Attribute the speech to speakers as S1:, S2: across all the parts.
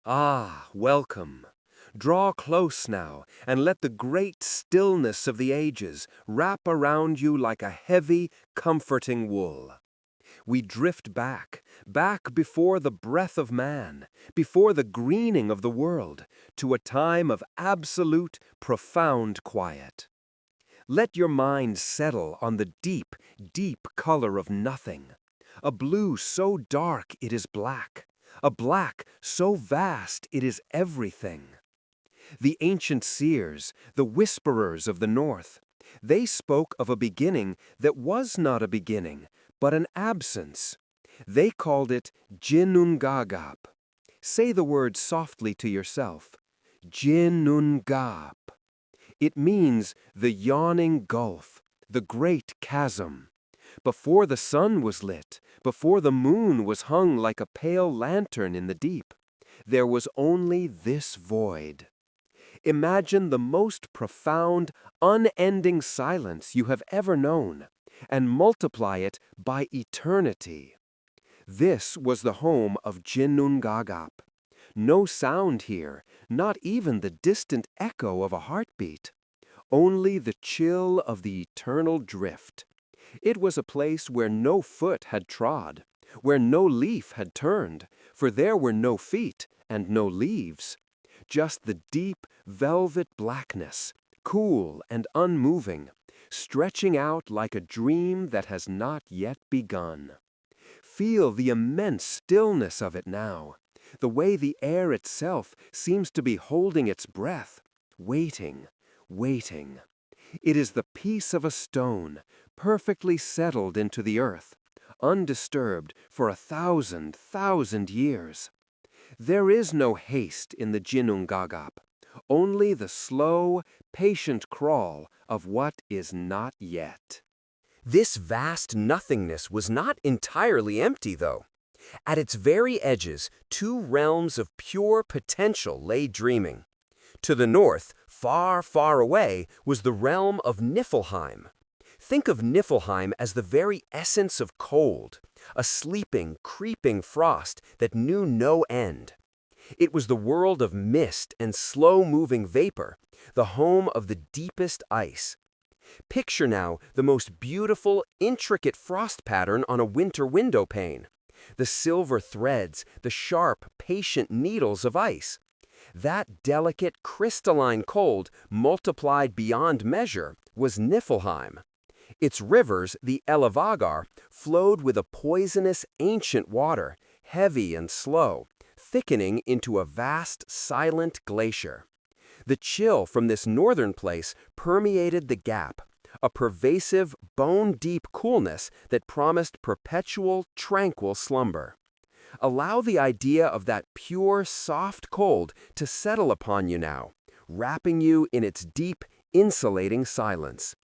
S1: Ah, welcome. Draw close now, and let the great stillness of the ages wrap around you like a heavy, comforting wool. We drift back, back before the breath of man, before the greening of the world, to a time of absolute, profound quiet. Let your mind settle on the deep, deep color of nothing, a blue so dark it is black, a black so vast it is everything. The ancient seers, the whisperers of the north, they spoke of a beginning that was not a beginning, but an absence. They called it Ginnungagap. Say the word softly to yourself. Ginnungagap. It means the yawning gulf, the great chasm. Before the sun was lit, before the moon was hung like a pale lantern in the deep, there was only this void. Imagine the most profound, unending silence you have ever known, and multiply it by eternity. This was the home of Ginnungagap. No sound here, not even the distant echo of a heartbeat. Only the chill of the eternal drift. It was a place where no foot had trod, where no leaf had turned, for there were no feet and no leaves. Just the deep, velvet blackness, cool and unmoving, stretching out like a dream that has not yet begun. Feel the immense stillness of it now, the way the air itself seems to be holding its breath, waiting, waiting. It is the peace of a stone, perfectly settled into the earth, undisturbed for 1,000 years. There is no haste in the Ginnungagap, only the slow, patient crawl of what is not yet.
S2: This vast nothingness was not entirely empty, though. At its very edges, two realms of pure potential lay dreaming. To the north, far, far away, was the realm of Niflheim. Think of Niflheim as the very essence of cold, a sleeping, creeping frost that knew no end. It was the world of mist and slow-moving vapor, the home of the deepest ice. Picture now the most beautiful, intricate frost pattern on a winter window pane. The silver threads, the sharp, patient needles of ice. That delicate, crystalline cold, multiplied beyond measure, was Niflheim. Its rivers, the Allfather, flowed with a poisonous, ancient water, heavy and slow, thickening into a vast, silent glacier. The chill from this northern place permeated the gap, a pervasive, bone-deep coolness that promised perpetual, tranquil slumber. Allow the idea of that pure, soft cold to settle upon you now, wrapping you in its deep, insulating silence.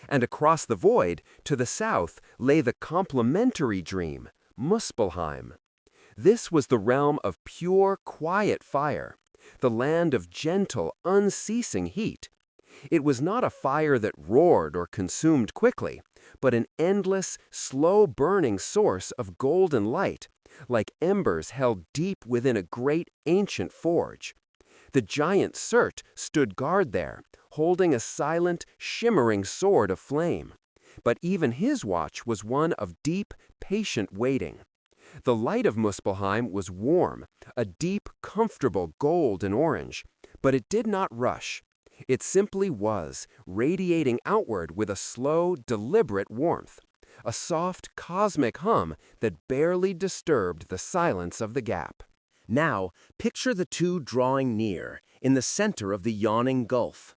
S2: And across the void, to the south, lay the complementary dream, Muspelheim. This was the realm of pure, quiet fire, the land of gentle, unceasing heat. It was not a fire that roared or consumed quickly, but an endless, slow-burning source of golden light, like embers held deep within a great ancient forge. The giant Surt stood guard there, holding a silent, shimmering sword of flame. But even his watch was one of deep, patient waiting. The light of Muspelheim was warm, a deep, comfortable gold and orange, but it did not rush. It simply was, radiating outward with a slow, deliberate warmth, a soft, cosmic hum that barely disturbed the silence of the gap.
S3: Now, picture the two drawing near, in the center of the yawning gulf.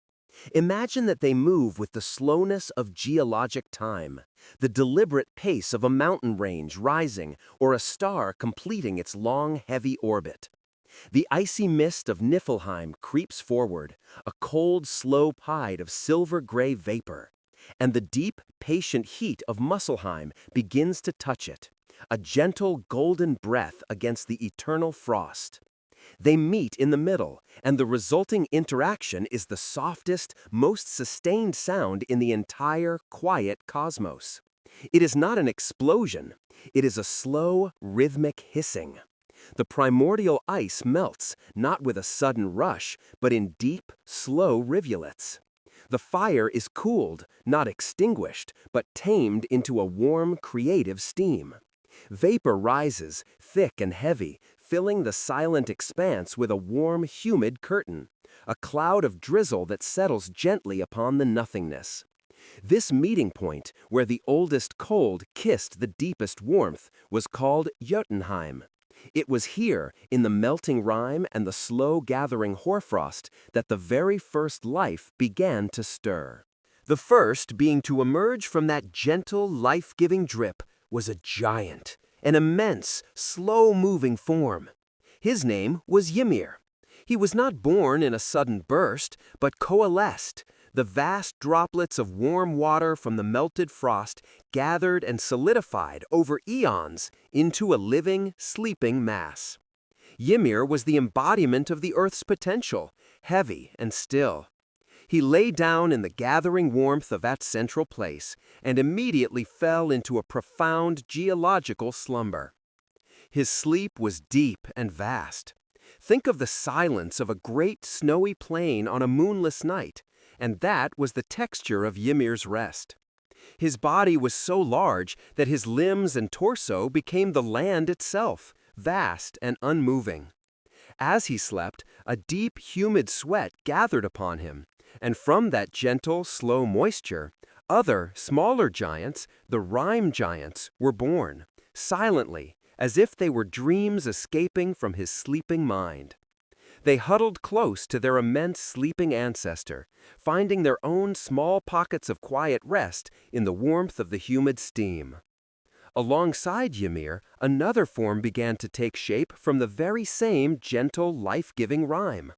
S3: Imagine that they move with the slowness of geologic time, the deliberate pace of a mountain range rising or a star completing its long, heavy orbit. The icy mist of Niflheim creeps forward, a cold, slow tide of silver-gray vapor, and the deep, patient heat of Muspelheim begins to touch it, a gentle, golden breath against the eternal frost. They meet in the middle, and the resulting interaction is the softest, most sustained sound in the entire, quiet cosmos. It is not an explosion. It is a slow, rhythmic hissing. The primordial ice melts, not with a sudden rush, but in deep, slow rivulets. The fire is cooled, not extinguished, but tamed into a warm, creative steam. Vapor rises, thick and heavy, filling the silent expanse with a warm, humid curtain, a cloud of drizzle that settles gently upon the nothingness. This meeting point, where the oldest cold kissed the deepest warmth, was called Jotunheim. It was here, in the melting rime and the slow-gathering hoarfrost, that the very first life began to stir. The first being to emerge from that gentle, life-giving drip was a giant, an immense, slow-moving form. His name was Ymir. He was not born in a sudden burst, but coalesced. The vast droplets of warm water from the melted frost gathered and solidified over eons into a living, sleeping mass. Ymir was the embodiment of the Earth's potential, heavy and still. He lay down in the gathering warmth of that central place and immediately fell into a profound geological slumber. His sleep was deep and vast. Think of the silence of a great snowy plain on a moonless night, and that was the texture of Ymir's rest. His body was so large that his limbs and torso became the land itself, vast and unmoving. As he slept, a deep, humid sweat gathered upon him, and from that gentle, slow moisture, other, smaller giants, the rime giants, were born, silently, as if they were dreams escaping from his sleeping mind. They huddled close to their immense sleeping ancestor, finding their own small pockets of quiet rest in the warmth of the humid steam. Alongside Ymir, another form began to take shape from the very same gentle, life-giving rime.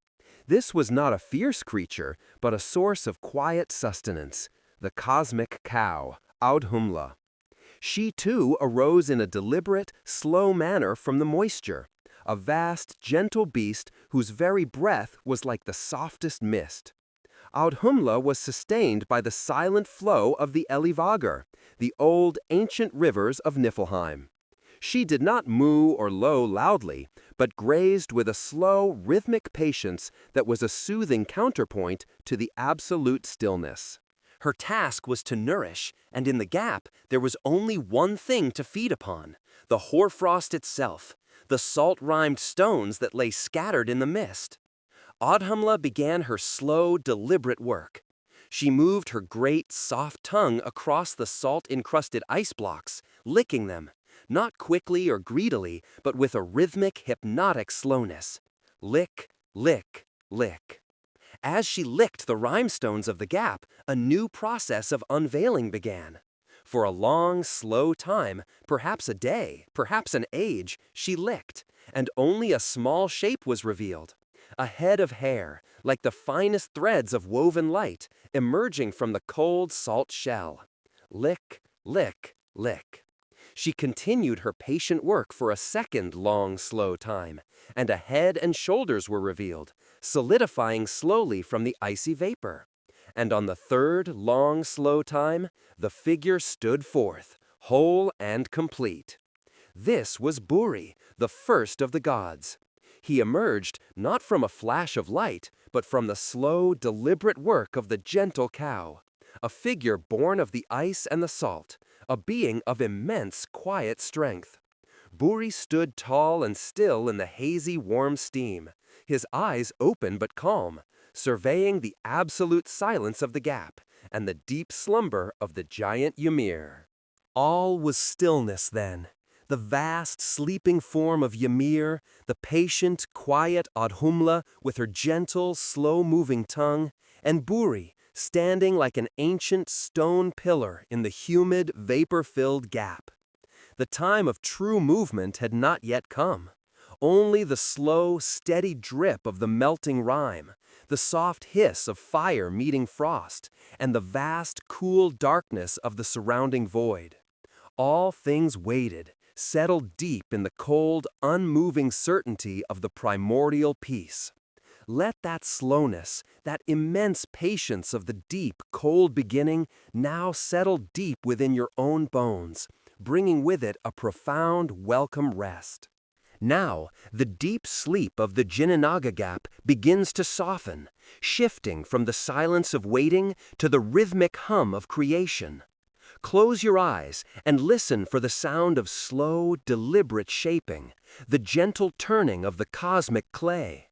S3: This was not a fierce creature, but a source of quiet sustenance, the cosmic cow, Audhumla. She too arose in a deliberate, slow manner from the moisture, a vast, gentle beast whose very breath was like the softest mist. Audhumla was sustained by the silent flow of the Elivagar, the old, ancient rivers of Niflheim. She did not moo or low loudly, but grazed with a slow, rhythmic patience that was a soothing counterpoint to the absolute stillness. Her task was to nourish, and in the gap there was only one thing to feed upon, the hoarfrost itself, the salt-rimed stones that lay scattered in the mist. Audhumla began her slow, deliberate work. She moved her great, soft tongue across the salt-encrusted ice blocks, licking them, not quickly or greedily, but with a rhythmic, hypnotic slowness. Lick, lick, lick. As she licked the rhinestones of the gap, a new process of unveiling began. For a long, slow time, perhaps a day, perhaps an age, she licked, and only a small shape was revealed. A head of hair, like the finest threads of woven light, emerging from the cold salt shell. Lick, lick, lick. She continued her patient work for a second long, slow time, and a head and shoulders were revealed, solidifying slowly from the icy vapor. And on the third long, slow time, the figure stood forth, whole and complete. This was Buri, the first of the gods. He emerged not from a flash of light, but from the slow, deliberate work of the gentle cow, a figure born of the ice and the salt, a being of immense quiet strength. Buri stood tall and still in the hazy, warm steam, his eyes open but calm, surveying the absolute silence of the gap and the deep slumber of the giant Ymir. All was stillness then. The vast, sleeping form of Ymir, the patient, quiet Audhumla with her gentle, slow-moving tongue, and Buri, standing like an ancient stone pillar in the humid, vapor-filled gap. The time of true movement had not yet come. Only the slow, steady drip of the melting rime, the soft hiss of fire meeting frost, and the vast, cool darkness of the surrounding void. All things waited, settled deep in the cold, unmoving certainty of the primordial peace. Let that slowness, that immense patience of the deep, cold beginning now settle deep within your own bones, bringing with it a profound, welcome rest. Now, the deep sleep of the Jinnanaga gap begins to soften, shifting from the silence of waiting to the rhythmic hum of creation. Close your eyes and listen for the sound of slow, deliberate shaping, the gentle turning of the cosmic clay.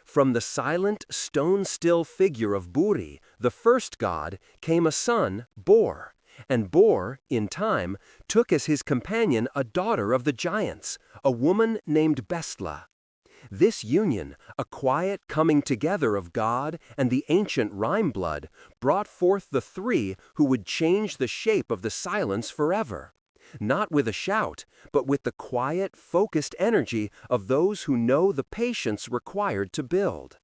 S3: From the silent, stone-still figure of Buri, the first god, came a son, Bor, and Bor, in time, took as his companion a daughter of the giants, a woman named Bestla. This union, a quiet coming together of God and the ancient rhyme blood, brought forth the three who would change the shape of the silence forever. Not with a shout, but with the quiet, focused energy of those who know the patience required to build.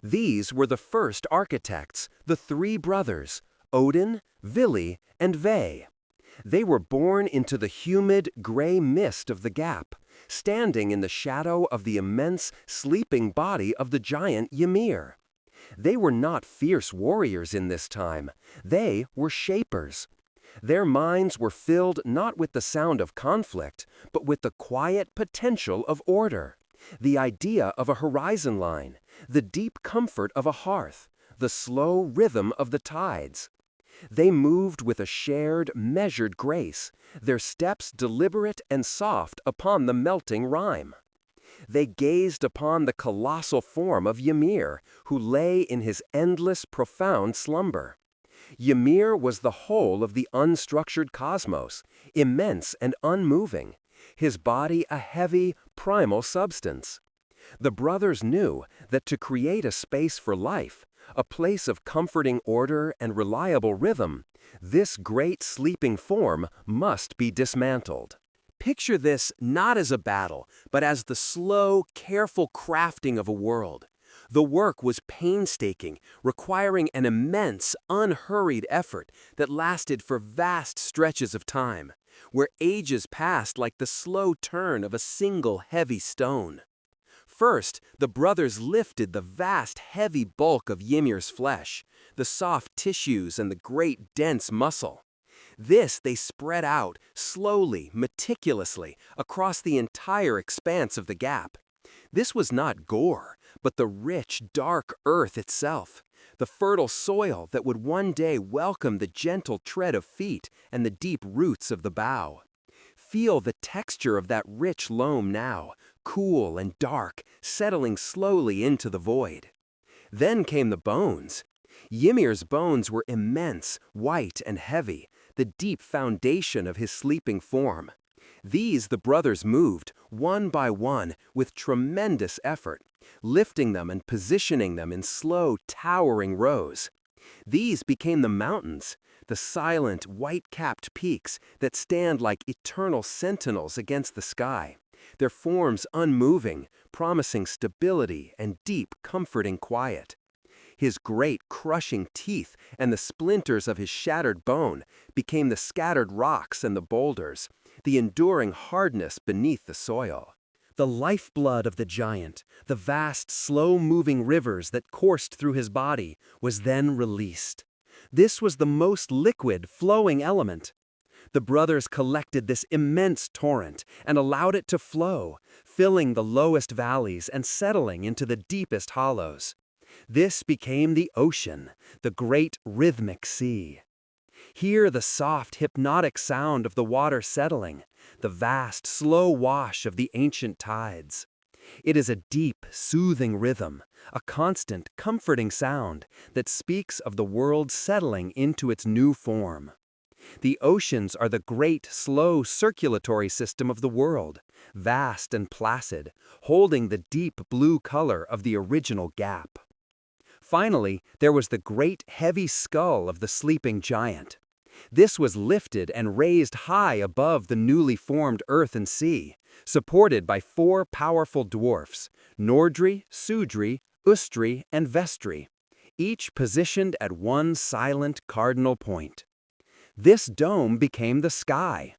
S3: These were the first architects, the three brothers, Odin, Vili, and Ve. They were born into the humid, gray mist of the gap, standing in the shadow of the immense, sleeping body of the giant Ymir. They were not fierce warriors in this time. They were shapers. Their minds were filled not with the sound of conflict, but with the quiet potential of order, the idea of a horizon line, the deep comfort of a hearth, the slow rhythm of the tides. They moved with a shared, measured grace, their steps deliberate and soft upon the melting rhyme. They gazed upon the colossal form of Ymir, who lay in his endless, profound slumber. Ymir was the whole of the unstructured cosmos, immense and unmoving, his body a heavy, primal substance. The brothers knew that to create a space for life, a place of comforting order and reliable rhythm, this great sleeping form must be dismantled. Picture this not as a battle, but as the slow, careful crafting of a world. The work was painstaking, requiring an immense, unhurried effort that lasted for vast stretches of time, where ages passed like the slow turn of a single heavy stone. First, the brothers lifted the vast, heavy bulk of Ymir's flesh, the soft tissues and the great, dense muscle. This they spread out, slowly, meticulously, across the entire expanse of the gap. This was not gore, but the rich, dark earth itself, the fertile soil that would one day welcome the gentle tread of feet and the deep roots of the bough. Feel the texture of that rich loam now, cool and dark, settling slowly into the void. Then came the bones. Ymir's bones were immense, white and heavy, the deep foundation of his sleeping form. These the brothers moved, one by one, with tremendous effort, lifting them and positioning them in slow, towering rows. These became the mountains, the silent, white-capped peaks that stand like eternal sentinels against the sky, their forms unmoving, promising stability and deep, comforting quiet. His great, crushing teeth and the splinters of his shattered bone became the scattered rocks and the boulders, the enduring hardness beneath the soil. The lifeblood of the giant, the vast, slow-moving rivers that coursed through his body, was then released. This was the most liquid, flowing element. The brothers collected this immense torrent and allowed it to flow, filling the lowest valleys and settling into the deepest hollows. This became the ocean, the great rhythmic sea. Hear the soft, hypnotic sound of the water settling, the vast, slow wash of the ancient tides. It is a deep, soothing rhythm, a constant, comforting sound that speaks of the world settling into its new form. The oceans are the great, slow circulatory system of the world, vast and placid, holding the deep blue color of the original gap. Finally, there was the great, heavy skull of the sleeping giant. This was lifted and raised high above the newly formed earth and sea, supported by four powerful dwarfs, Nordri, Sudri, Ustri, and Vestri, each positioned at one silent cardinal point. This dome became the sky.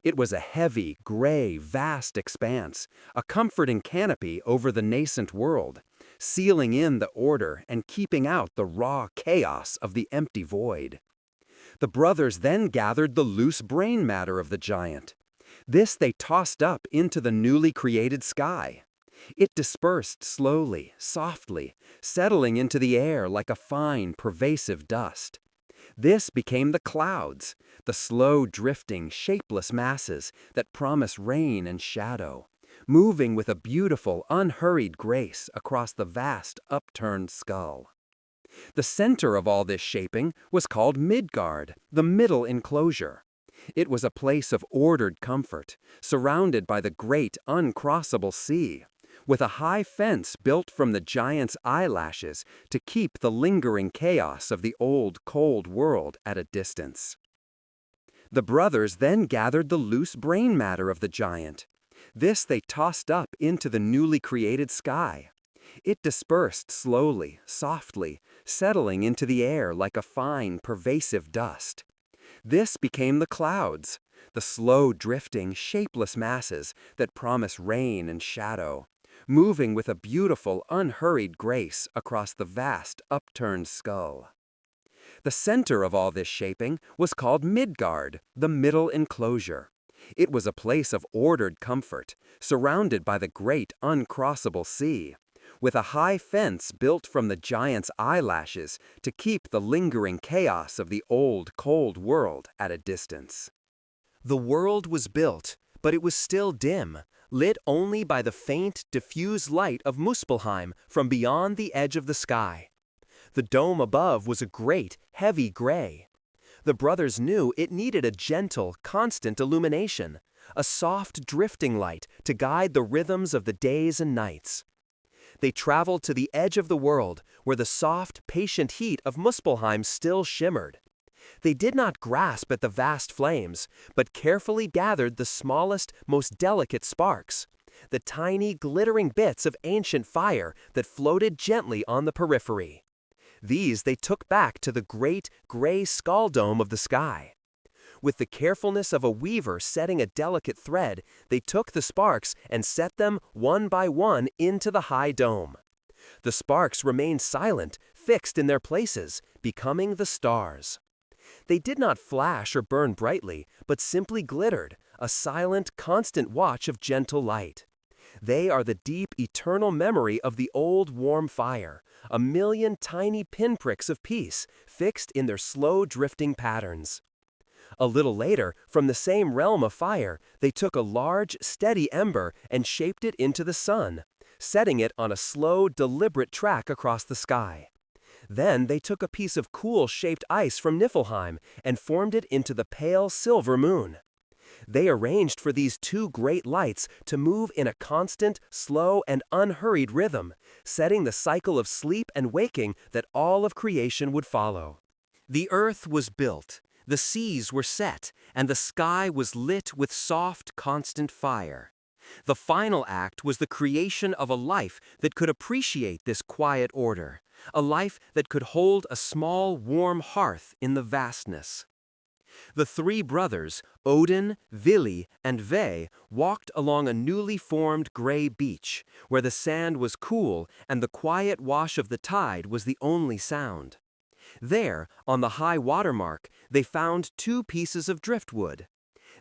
S3: It was a heavy, gray, vast expanse, a comforting canopy over the nascent world, sealing in the order and keeping out the raw chaos of the empty void. The brothers then gathered the loose brain matter of the giant.
S1: This they tossed up into the newly created sky. It dispersed slowly, softly, settling into the air like a fine, pervasive dust. This became the clouds, the slow drifting, shapeless masses that promise rain and shadow, moving with a beautiful, unhurried grace across the vast, upturned skull. The center of all this shaping was called Midgard, the middle enclosure. It was a place of ordered comfort, surrounded by the great, uncrossable sea, with a high fence built from the giant's eyelashes to keep the lingering chaos of the old, cold world at a distance. The brothers then gathered the loose brain matter of the giant. This they tossed up into the newly created sky. It dispersed slowly, softly, settling into the air like a fine, pervasive dust. This became the clouds, the slow drifting, shapeless masses that promise rain and shadow, moving with a beautiful, unhurried grace across the vast, upturned skull. The center of all this shaping was called Midgard, the middle enclosure. It was a place of ordered comfort, surrounded by the great, uncrossable sea, with a high fence built from the giant's eyelashes to keep the lingering chaos of the old, cold world at a distance.
S3: The world was built, but it was still dim, lit only by the faint, diffuse light of Muspelheim from beyond the edge of the sky. The dome above was a great, heavy gray. The brothers knew it needed a gentle, constant illumination, a soft, drifting light to guide the rhythms of the days and nights. They traveled to the edge of the world, where the soft, patient heat of Muspelheim still shimmered. They did not grasp at the vast flames, but carefully gathered the smallest, most delicate sparks, the tiny, glittering bits of ancient fire that floated gently on the periphery. These they took back to the great, gray skull dome of the sky. With the carefulness of a weaver setting a delicate thread, they took the sparks and set them one by one into the high dome. The sparks remained silent, fixed in their places, becoming the stars. They did not flash or burn brightly, but simply glittered, a silent, constant watch of gentle light. They are the deep, eternal memory of the old, warm fire, a million tiny pinpricks of peace fixed in their slow drifting patterns. A little later, from the same realm of fire, they took a large, steady ember and shaped it into the sun, setting it on a slow, deliberate track across the sky. Then they took a piece of cool-shaped ice from Niflheim and formed it into the pale silver moon. They arranged for these two great lights to move in a constant, slow, and unhurried rhythm, setting the cycle of sleep and waking that all of creation would follow. The earth was built, the seas were set, and the sky was lit with soft, constant fire. The final act was the creation of a life that could appreciate this quiet order, a life that could hold a small, warm hearth in the vastness. The three brothers, Odin, Vili, and Ve, walked along a newly formed gray beach, where the sand was cool and the quiet wash of the tide was the only sound. There, on the high water mark, they found two pieces of driftwood.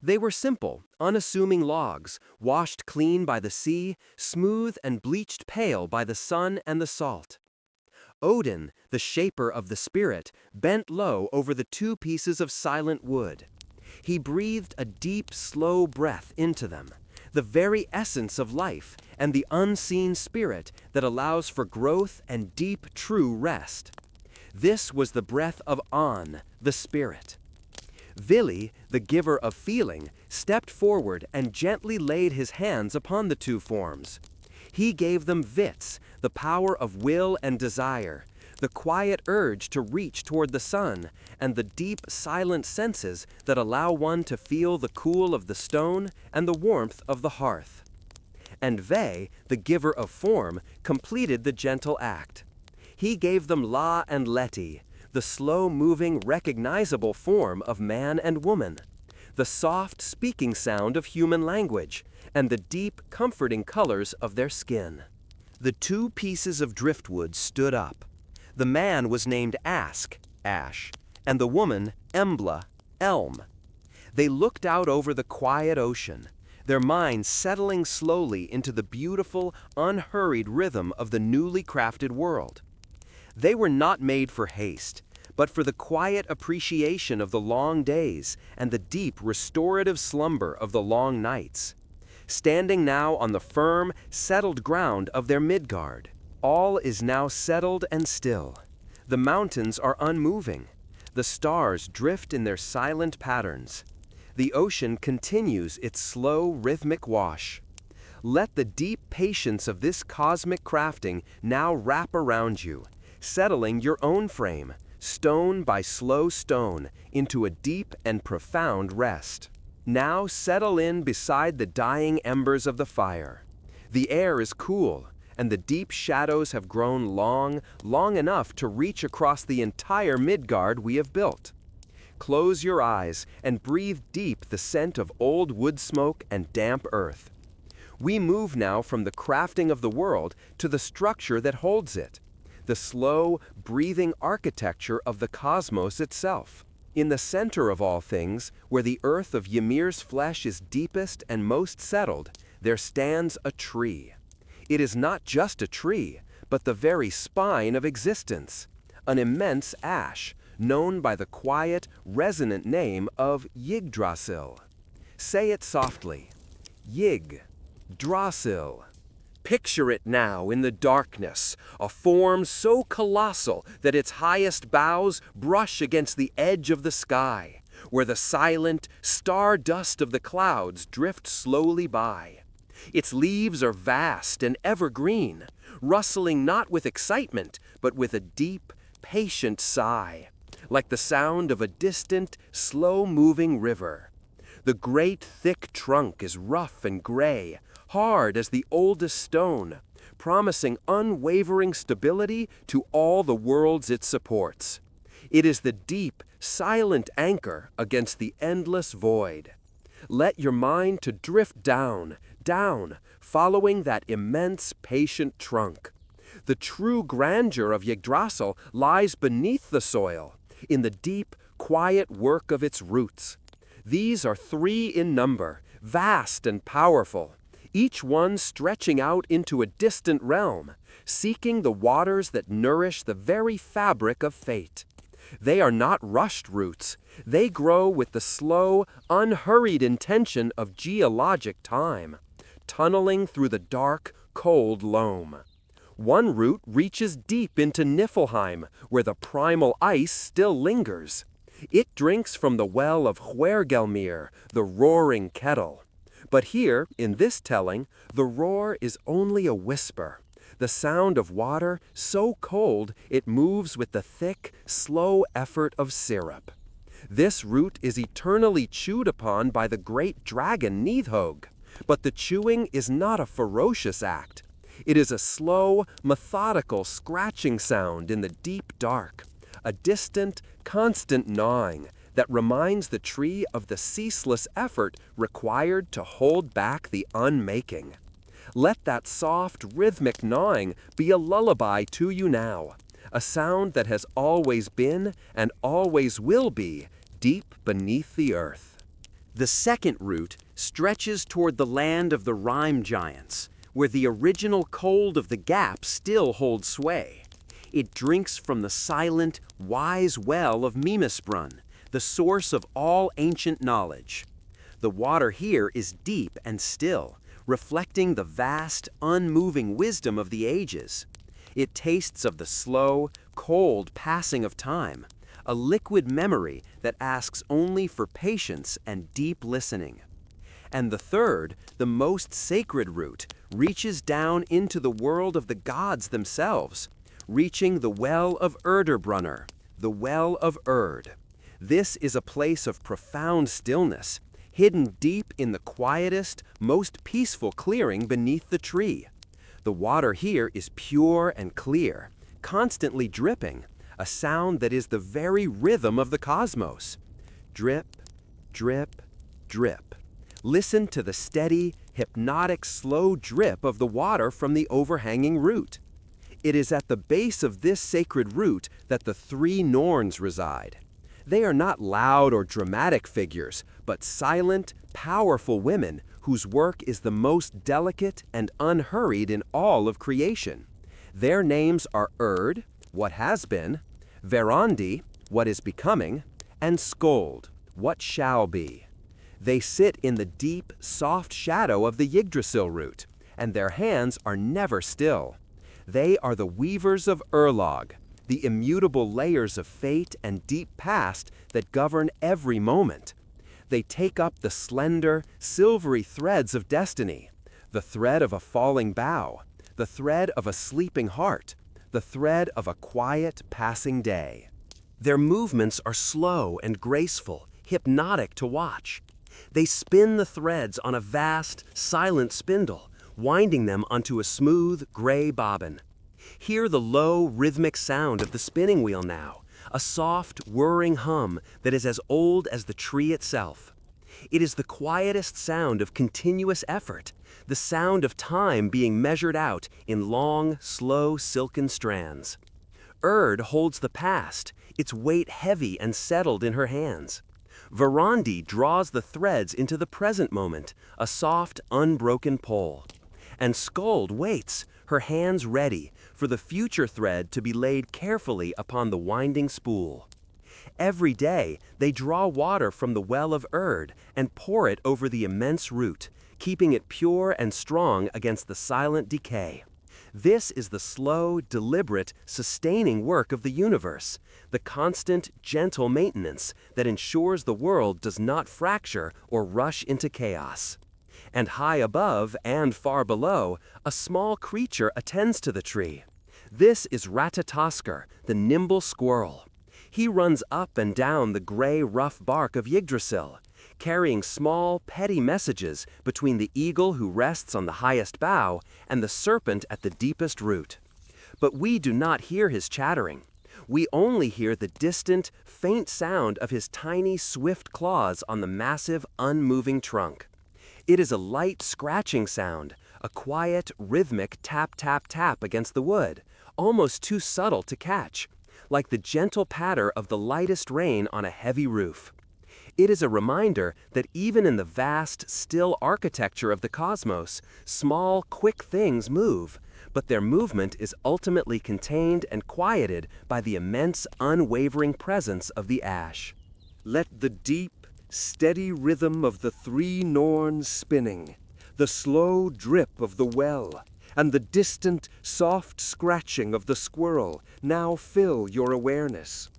S3: They were simple, unassuming logs, washed clean by the sea, smooth and bleached pale by the sun and the salt. Odin, the shaper of the spirit, bent low over the two pieces of silent wood. He breathed a deep, slow breath into them, the very essence of life and the unseen spirit that allows for growth and deep, true rest. This was the breath of An, the spirit. Vili, the giver of feeling, stepped forward and gently laid his hands upon the two forms. He gave them vits, the power of will and desire, the quiet urge to reach toward the sun, and the deep, silent senses that allow one to feel the cool of the stone and the warmth of the hearth. And Ve, the giver of form, completed the gentle act. He gave them La and Leti, the slow-moving, recognizable form of man and woman, the soft, speaking sound of human language, and the deep, comforting colors of their skin. The two pieces of driftwood stood up. The man was named Ask, Ash, and the woman Embla, Elm. They looked out over the quiet ocean, their minds settling slowly into the beautiful, unhurried rhythm of the newly crafted world. They were not made for haste, but for the quiet appreciation of the long days and the deep restorative slumber of the long nights. Standing now on the firm, settled ground of their Midgard, all is now settled and still. The mountains are unmoving. The stars drift in their silent patterns. The ocean continues its slow, rhythmic wash. Let the deep patience of this cosmic crafting now wrap around you, settling your own frame, stone by slow stone, into a deep and profound rest. Now settle in beside the dying embers of the fire. The air is cool, and the deep shadows have grown long, long enough to reach across the entire Midgard we have built. Close your eyes and breathe deep the scent of old wood smoke and damp earth. We move now from the crafting of the world to the structure that holds it, the slow, breathing architecture of the cosmos itself. In the center of all things, where the earth of Ymir's flesh is deepest and most settled, there stands a tree. It is not just a tree, but the very spine of existence, an immense ash, known by the quiet, resonant name of Yggdrasil. Say it softly. Yggdrasil. Picture it now in the darkness, a form so colossal that its highest boughs brush against the edge of the sky, where the silent star dust of the clouds drift slowly by. Its leaves are vast and evergreen, rustling not with excitement, but with a deep, patient sigh, like the sound of a distant, slow-moving river. The great thick trunk is rough and gray, hard as the oldest stone, promising unwavering stability to all the worlds it supports. It is the deep, silent anchor against the endless void. Let your mind to drift down, down, following that immense, patient trunk. The true grandeur of Yggdrasil lies beneath the soil, in the deep, quiet work of its roots. These are 3 in number, vast and powerful, each one stretching out into a distant realm, seeking the waters that nourish the very fabric of fate. They are not rushed roots. They grow with the slow, unhurried intention of geologic time, tunneling through the dark, cold loam. One root reaches deep into Niflheim, where the primal ice still lingers. It drinks from the well of Hvergelmir, the roaring kettle. But here, in this telling, the roar is only a whisper, the sound of water so cold it moves with the thick, slow effort of syrup. This root is eternally chewed upon by the great dragon Nidhogg, but the chewing is not a ferocious act. It is a slow, methodical scratching sound in the deep dark, a distant, constant gnawing that reminds the tree of the ceaseless effort required to hold back the unmaking. Let that soft, rhythmic gnawing be a lullaby to you now, a sound that has always been and always will be deep beneath the earth. The second root stretches toward the land of the rime giants, where the original cold of the gap still holds sway. It drinks from the silent, wise well of Mimisbrunn, the source of all ancient knowledge. The water here is deep and still, reflecting the vast, unmoving wisdom of the ages. It tastes of the slow, cold passing of time, a liquid memory that asks only for patience and deep listening. And the third, the most sacred root, reaches down into the world of the gods themselves, reaching the well of Erderbrunner, the well of Erd. This is a place of profound stillness, hidden deep in the quietest, most peaceful clearing beneath the tree. The water here is pure and clear, constantly dripping, a sound that is the very rhythm of the cosmos. Drip, drip, drip. Listen to the steady, hypnotic, slow drip of the water from the overhanging root. It is at the base of this sacred root that the 3 Norns reside. They are not loud or dramatic figures, but silent, powerful women whose work is the most delicate and unhurried in all of creation. Their names are Urd, what has been, Verandi, what is becoming, and Skold, what shall be. They sit in the deep, soft shadow of the Yggdrasil root, and their hands are never still. They are the weavers of Urlog, the immutable layers of fate and deep past that govern every moment. They take up the slender, silvery threads of destiny, the thread of a falling bough, the thread of a sleeping heart, the thread of a quiet, passing day. Their movements are slow and graceful, hypnotic to watch. They spin the threads on a vast, silent spindle, winding them onto a smooth, gray bobbin. Hear the low, rhythmic sound of the spinning wheel now, a soft, whirring hum that is as old as the tree itself. It is the quietest sound of continuous effort, the sound of time being measured out in long, slow, silken strands. Urd holds the past, its weight heavy and settled in her hands. Verandi draws the threads into the present moment, a soft, unbroken pull. And Skold waits, her hands ready, for the future thread to be laid carefully upon the winding spool. Every day, they draw water from the well of Urd and pour it over the immense root, keeping it pure and strong against the silent decay. This is the slow, deliberate, sustaining work of the universe, the constant, gentle maintenance that ensures the world does not fracture or rush into chaos. And high above and far below, a small creature attends to the tree. This is Ratatoskr, the nimble squirrel. He runs up and down the gray, rough bark of Yggdrasil, carrying small, petty messages between the eagle who rests on the highest bough and the serpent at the deepest root. But we do not hear his chattering. We only hear the distant, faint sound of his tiny, swift claws on the massive, unmoving trunk. It is a light scratching sound, a quiet, rhythmic tap, tap, tap against the wood, almost too subtle to catch, like the gentle patter of the lightest rain on a heavy roof. It is a reminder that even in the vast, still architecture of the cosmos, small, quick things move, but their movement is ultimately contained and quieted by the immense, unwavering presence of the ash.
S1: Let the deep, steady rhythm of the three Norns spinning, the slow drip of the well, and the distant, soft scratching of the squirrel now fill your awareness.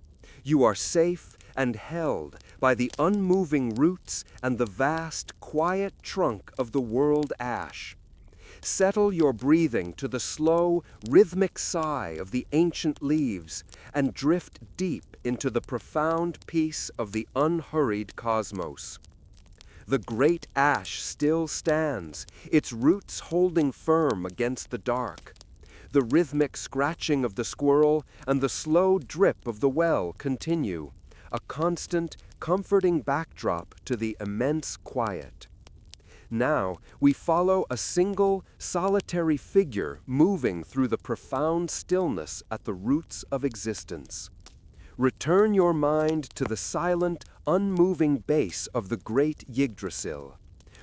S1: You are safe and held by the unmoving roots and the vast, quiet trunk of the world ash. Settle your breathing to the slow, rhythmic sigh of the ancient leaves and drift deep into the profound peace of the unhurried cosmos. The great ash still stands, its roots holding firm against the dark. The rhythmic scratching of the squirrel and the slow drip of the well continue, a constant, comforting backdrop to the immense quiet. Now we follow a single, solitary figure moving through the profound stillness at the roots of existence. Return your mind to the silent, unmoving base of the great Yggdrasil.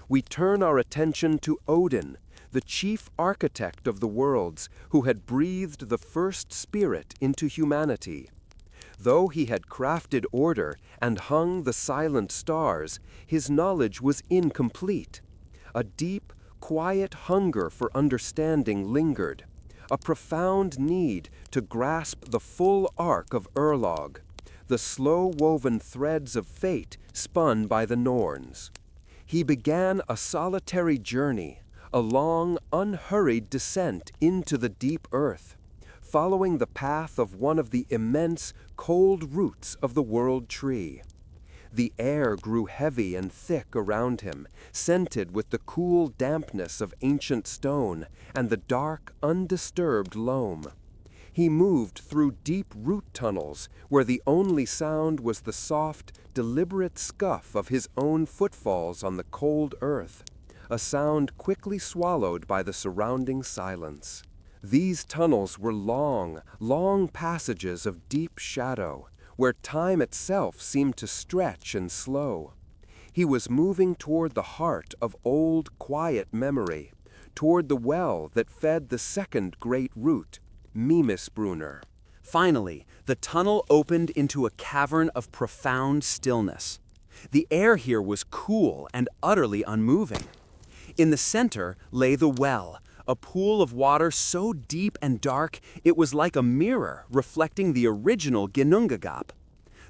S1: We turn our attention to Odin, the chief architect of the worlds, who had breathed the first spirit into humanity. Though he had crafted order and hung the silent stars, his knowledge was incomplete. A deep, quiet hunger for understanding lingered, a profound need to grasp the full arc of Urlog, the slow-woven threads of fate spun by the Norns. He began a solitary journey, a long, unhurried descent into the deep earth, following the path of one of the immense, cold roots of the world tree. The air grew heavy and thick around him, scented with the cool dampness of ancient stone and the dark, undisturbed loam. He moved through deep root tunnels where the only sound was the soft, deliberate scuff of his own footfalls on the cold earth, a sound quickly swallowed by the surrounding silence. These tunnels were long, long passages of deep shadow, where time itself seemed to stretch and slow. He was moving toward the heart of old, quiet memory, toward the well that fed the second great root, Mythosbrunner.
S3: Finally, the tunnel opened into a cavern of profound stillness. The air here was cool and utterly unmoving. In the center lay the well, a pool of water so deep and dark it was like a mirror reflecting the original Ginnungagap.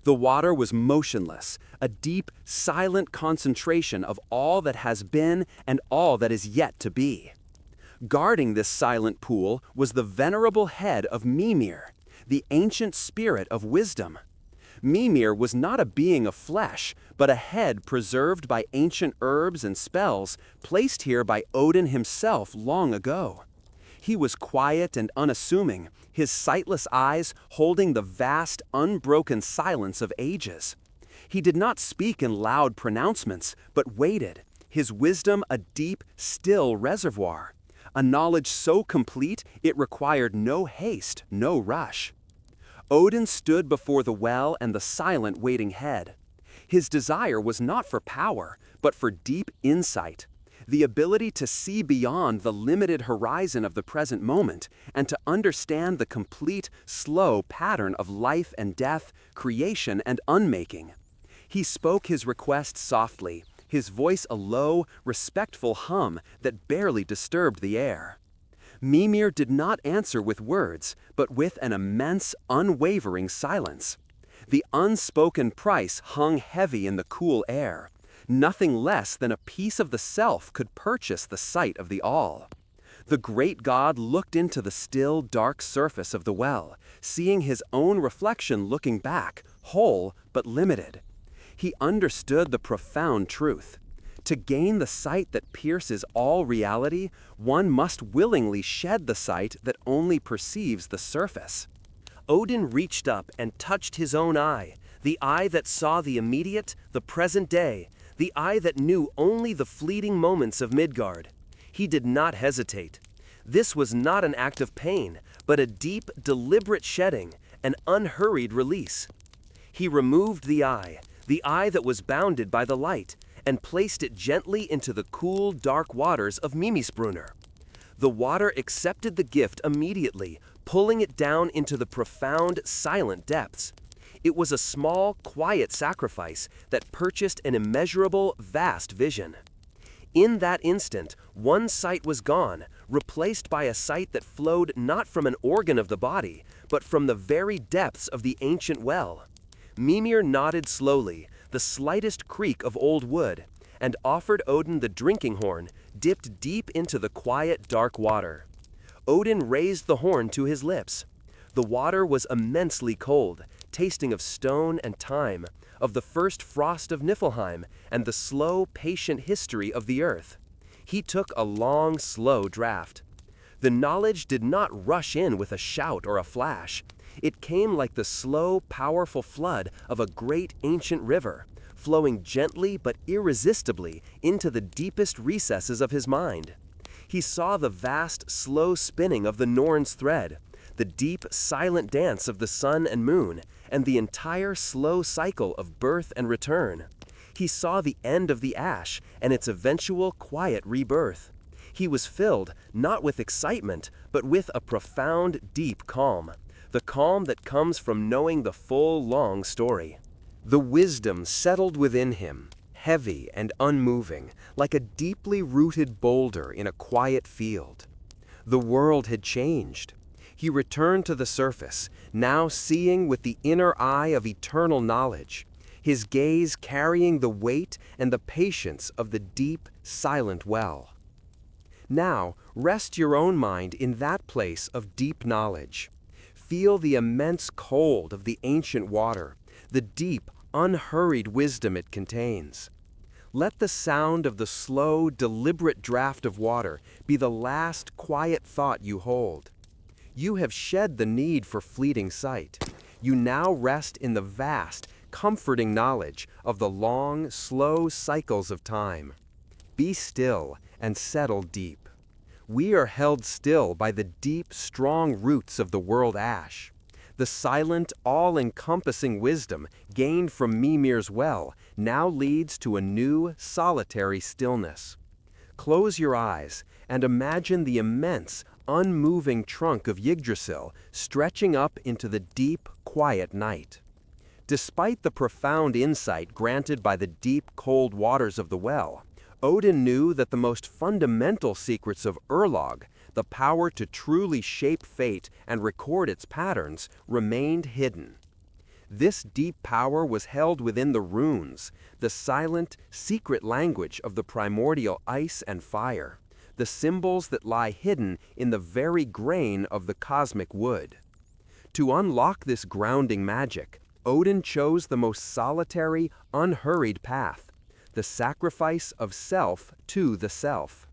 S3: The water was motionless, a deep, silent concentration of all that has been and all that is yet to be. Guarding this silent pool was the venerable head of Mimir, the ancient spirit of wisdom. Mimir was not a being of flesh, but a head preserved by ancient herbs and spells placed here by Odin himself long ago. He was quiet and unassuming, his sightless eyes holding the vast, unbroken silence of ages. He did not speak in loud pronouncements, but waited, his wisdom a deep, still reservoir, a knowledge so complete it required no haste, no rush. Odin stood before the well and the silent waiting head. His desire was not for power, but for deep insight, the ability to see beyond the limited horizon of the present moment and to understand the complete, slow pattern of life and death, creation and unmaking. He spoke his request softly, his voice a low, respectful hum that barely disturbed the air. Mimir did not answer with words, but with an immense, unwavering silence. The unspoken price hung heavy in the cool air. Nothing less than a piece of the self could purchase the sight of the all. The great god looked into the still, dark surface of the well, seeing his own reflection looking back, whole but limited. He understood the profound truth. To gain the sight that pierces all reality, one must willingly shed the sight that only perceives the surface. Odin reached up and touched his own eye, the eye that saw the immediate, the present day, the eye that knew only the fleeting moments of Midgard. He did not hesitate. This was not an act of pain, but a deep, deliberate shedding, an unhurried release. He removed the eye that was bounded by the light, and placed it gently into the cool, dark waters of Mythosbrunner. The water accepted the gift immediately, pulling it down into the profound, silent depths. It was a small, quiet sacrifice that purchased an immeasurable, vast vision. In that instant, one sight was gone, replaced by a sight that flowed not from an organ of the body, but from the very depths of the ancient well. Mimir nodded slowly, the slightest creak of old wood, and offered Odin the drinking horn, dipped deep into the quiet, dark water. Odin raised the horn to his lips. The water was immensely cold, tasting of stone and time, of the first frost of Niflheim, and the slow, patient history of the earth. He took a long, slow draught. The knowledge did not rush in with a shout or a flash. It came like the slow, powerful flood of a great ancient river, flowing gently but irresistibly into the deepest recesses of his mind. He saw the vast, slow spinning of the Norns thread, the deep, silent dance of the sun and moon, and the entire slow cycle of birth and return. He saw the end of the ash and its eventual quiet rebirth. He was filled not with excitement, but with a profound, deep calm, the calm that comes from knowing the full, long story. The wisdom settled within him, heavy and unmoving, like a deeply rooted boulder in a quiet field. The world had changed. He returned to the surface, now seeing with the inner eye of eternal knowledge, his gaze carrying the weight and the patience of the deep, silent well. Now, rest your own mind in that place of deep knowledge. Feel the immense cold of the ancient water, the deep, unhurried wisdom it contains. Let the sound of the slow, deliberate draught of water be the last quiet thought you hold. You have shed the need for fleeting sight. You now rest in the vast, comforting knowledge of the long, slow cycles of time. Be still and settle deep. We are held still by the deep, strong roots of the world ash. The silent, all-encompassing wisdom gained from Mimir's well now leads to a new, solitary stillness. Close your eyes and imagine the immense, unmoving trunk of Yggdrasil stretching up into the deep, quiet night. Despite the profound insight granted by the deep, cold waters of the well, Odin knew that the most fundamental secrets of Urlog, the power to truly shape fate and record its patterns, remained hidden. This deep power was held within the runes, the silent, secret language of the primordial ice and fire, the symbols that lie hidden in the very grain of the cosmic wood. To unlock this grounding magic, Odin chose the most solitary, unhurried path, the sacrifice of self to the self.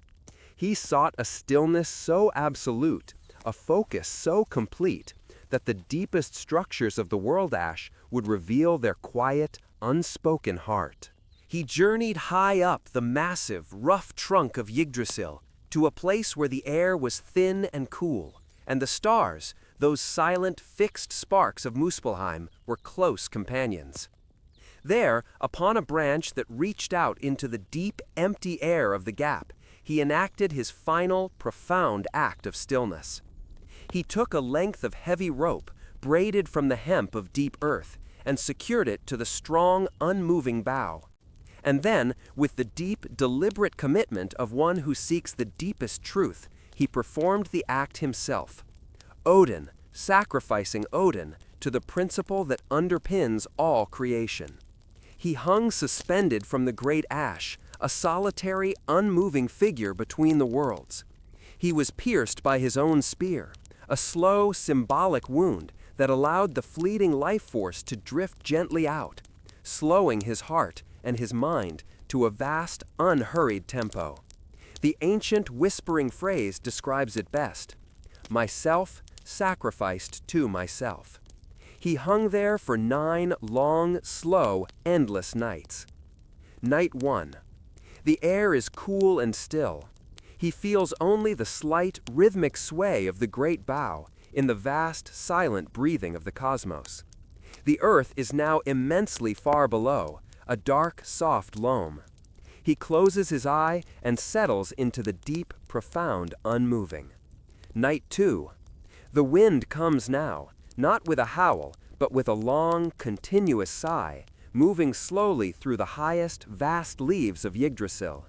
S3: He sought a stillness so absolute, a focus so complete, that the deepest structures of the world ash would reveal their quiet, unspoken heart. He journeyed high up the massive, rough trunk of Yggdrasil to a place where the air was thin and cool, and the stars, those silent, fixed sparks of Muspelheim, were close companions. There, upon a branch that reached out into the deep, empty air of the gap, he enacted his final, profound act of stillness. He took a length of heavy rope, braided from the hemp of deep earth, and secured it to the strong, unmoving bough. And then, with the deep, deliberate commitment of one who seeks the deepest truth, he performed the act himself. Odin, sacrificing Odin to the principle that underpins all creation. He hung suspended from the great ash, a solitary, unmoving figure between the worlds. He was pierced by his own spear, a slow, symbolic wound that allowed the fleeting life force to drift gently out, slowing his heart and his mind to a vast, unhurried tempo. The ancient whispering phrase describes it best: myself sacrificed to myself. He hung there for 9 long, slow, endless nights. Night 1. The air is cool and still. He feels only the slight, rhythmic sway of the great bough in the vast, silent breathing of the cosmos. The earth is now immensely far below, a dark, soft loam. He closes his eye and settles into the deep, profound unmoving. Night 2. The wind comes now, not with a howl, but with a long, continuous sigh, moving slowly through the highest, vast leaves of Yggdrasil.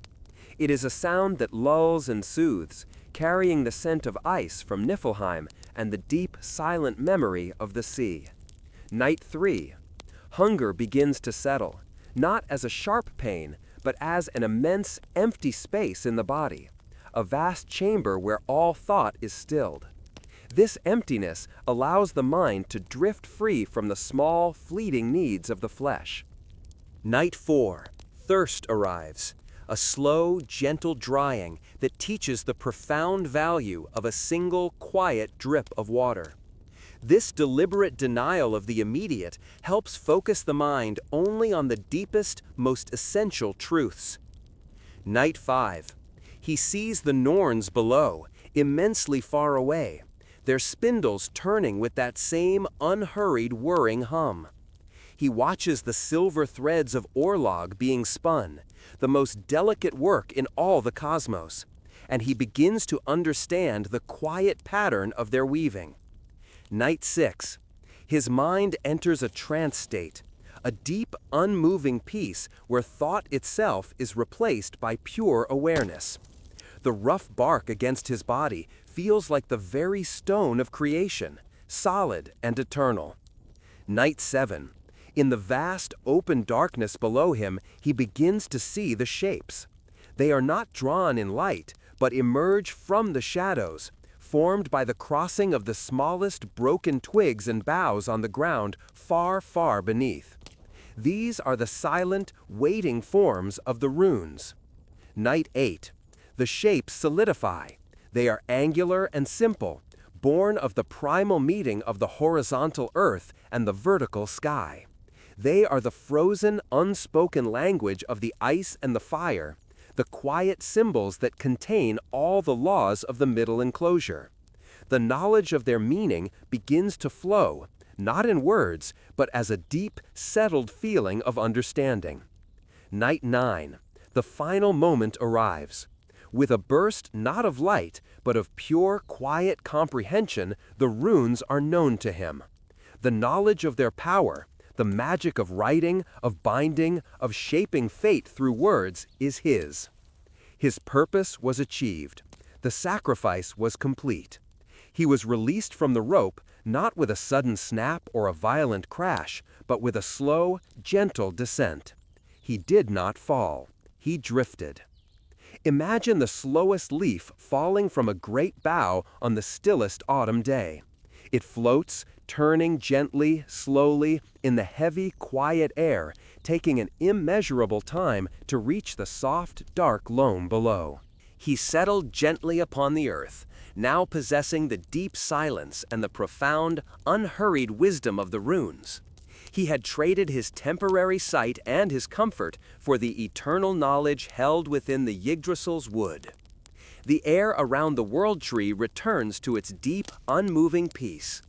S3: It is a sound that lulls and soothes, carrying the scent of ice from Niflheim and the deep, silent memory of the sea. Night 3. Hunger begins to settle, not as a sharp pain, but as an immense, empty space in the body, a vast chamber where all thought is stilled. This emptiness allows the mind to drift free from the small, fleeting needs of the flesh. Night 4. Thirst arrives, a slow, gentle drying that teaches the profound value of a single, quiet drip of water. This deliberate denial of the immediate helps focus the mind only on the deepest, most essential truths. Night 5. He sees the Norns below, immensely far away, their spindles turning with that same unhurried whirring hum. He watches the silver threads of Orlog being spun, the most delicate work in all the cosmos, and he begins to understand the quiet pattern of their weaving. Night 6. His mind enters a trance state, a deep, unmoving peace where thought itself is replaced by pure awareness. The rough bark against his body feels like the very stone of creation, solid and eternal. Night 7. In the vast, open darkness below him, he begins to see the shapes. They are not drawn in light, but emerge from the shadows, formed by the crossing of the smallest broken twigs and boughs on the ground far, far beneath. These are the silent, waiting forms of the runes. Night 8. The shapes solidify. They are angular and simple, born of the primal meeting of the horizontal earth and the vertical sky. They are the frozen, unspoken language of the ice and the fire, the quiet symbols that contain all the laws of the middle enclosure. The knowledge of their meaning begins to flow,
S1: not in words, but as a deep, settled feeling of understanding. Night 9. The final moment arrives. With a burst not of light, but of pure, quiet comprehension, the runes are known to him. The knowledge of their power, the magic of writing, of binding, of shaping fate through words is his. His purpose was achieved. The sacrifice was complete. He was released from the rope, not with a sudden snap or a violent crash, but with a slow, gentle descent. He did not fall. He drifted. Imagine the slowest leaf falling from a great bough on the stillest autumn day. It floats, turning gently, slowly, in the heavy, quiet air, taking an immeasurable time to reach the soft, dark loam below. He settled gently upon the earth, now possessing the deep silence and the profound, unhurried wisdom of the runes. He had traded his temporary sight and his comfort for the eternal knowledge held within the Yggdrasil's wood. The air around the world tree returns to its deep, unmoving peace.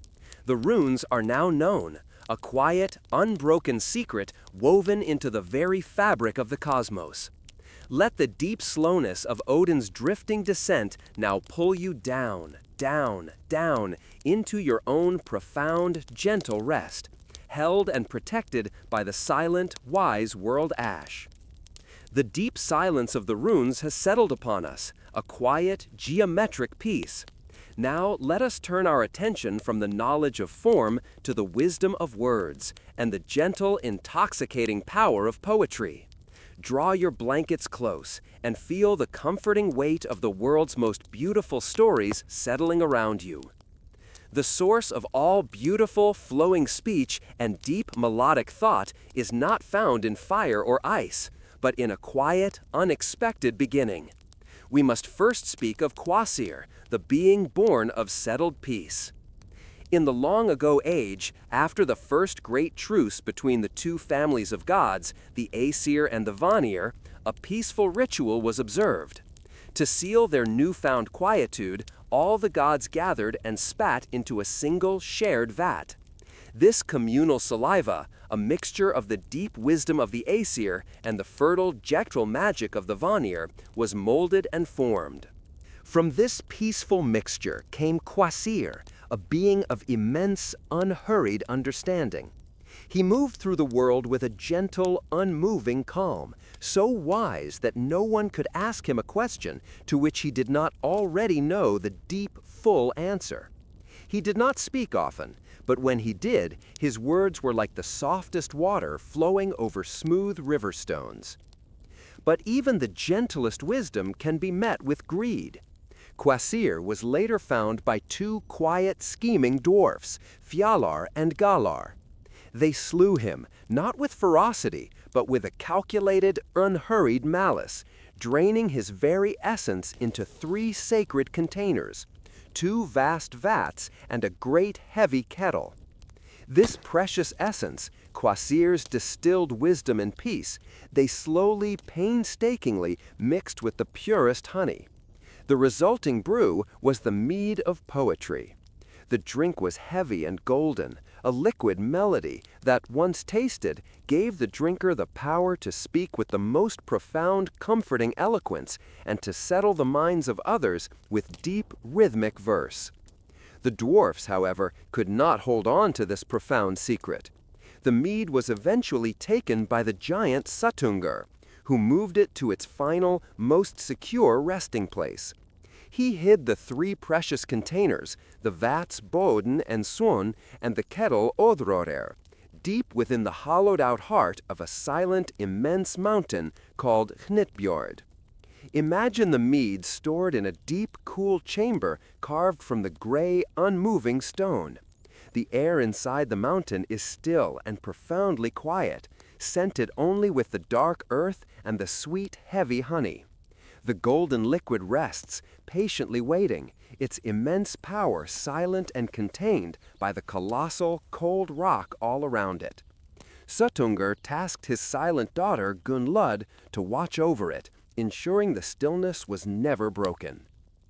S1: The runes are now known, a quiet, unbroken secret woven into the very fabric of the cosmos. Let the deep slowness of Odin's drifting descent now pull you down, down, down, into your own profound, gentle rest, held and protected by the silent, wise world ash. The deep silence of the runes has settled upon us, a quiet, geometric peace. Now let us turn our attention from the knowledge of form to the wisdom of words and the gentle, intoxicating power of poetry. Draw your blankets close and feel the comforting weight of the world's most beautiful stories settling around you. The source of all beautiful, flowing speech and deep melodic thought is not found in fire or ice, but in a quiet, unexpected beginning. We must first speak of Quasir, the being born of settled peace. In the long ago age, after the first great truce between the two families of gods, the Aesir and the Vanir, a peaceful ritual was observed. To seal their newfound quietude, all the gods gathered and spat into a single shared vat. This communal saliva, a mixture of the deep wisdom of the Aesir and the fertile gectral magic of the Vanir, was molded and formed. From this peaceful mixture came Quasir, a being of immense, unhurried understanding. He moved through the world with a gentle, unmoving calm, so wise that no one could ask him a question to which he did not already know the deep, full answer. He did not speak often, but when he did, his words were like the softest water flowing over smooth river stones. But even the gentlest wisdom can be met with greed. Quasir was later found by two quiet, scheming dwarfs, Fjalar and Galar. They slew him, not with ferocity, but with a calculated, unhurried malice, draining his very essence into 3 sacred containers, 2 vast vats, and a great heavy kettle. This precious essence, Quasir's distilled wisdom and peace, they slowly, painstakingly mixed with the purest honey. The resulting brew was the mead of poetry. The drink was heavy and golden, a liquid melody that, once tasted, gave the drinker the power to speak with the most profound, comforting eloquence and to settle the minds of others with deep, rhythmic verse. The dwarfs, however, could not hold on to this profound secret. The mead was eventually taken by the giant Suttungr, who moved it to its final, most secure resting place. He hid the 3 precious containers, the vats Bodn and Son and the kettle Odrorer, deep within the hollowed-out heart of a silent, immense mountain called Hnitbjord. Imagine the mead stored in a deep, cool chamber carved from the gray, unmoving stone. The air inside the mountain is still and profoundly quiet, scented only with the dark earth and the sweet, heavy honey. The golden liquid rests, patiently waiting, its immense power silent and contained by the colossal, cold rock all around it. Suttungr tasked his silent daughter, Gunnlod, to watch over it, ensuring the stillness was never broken.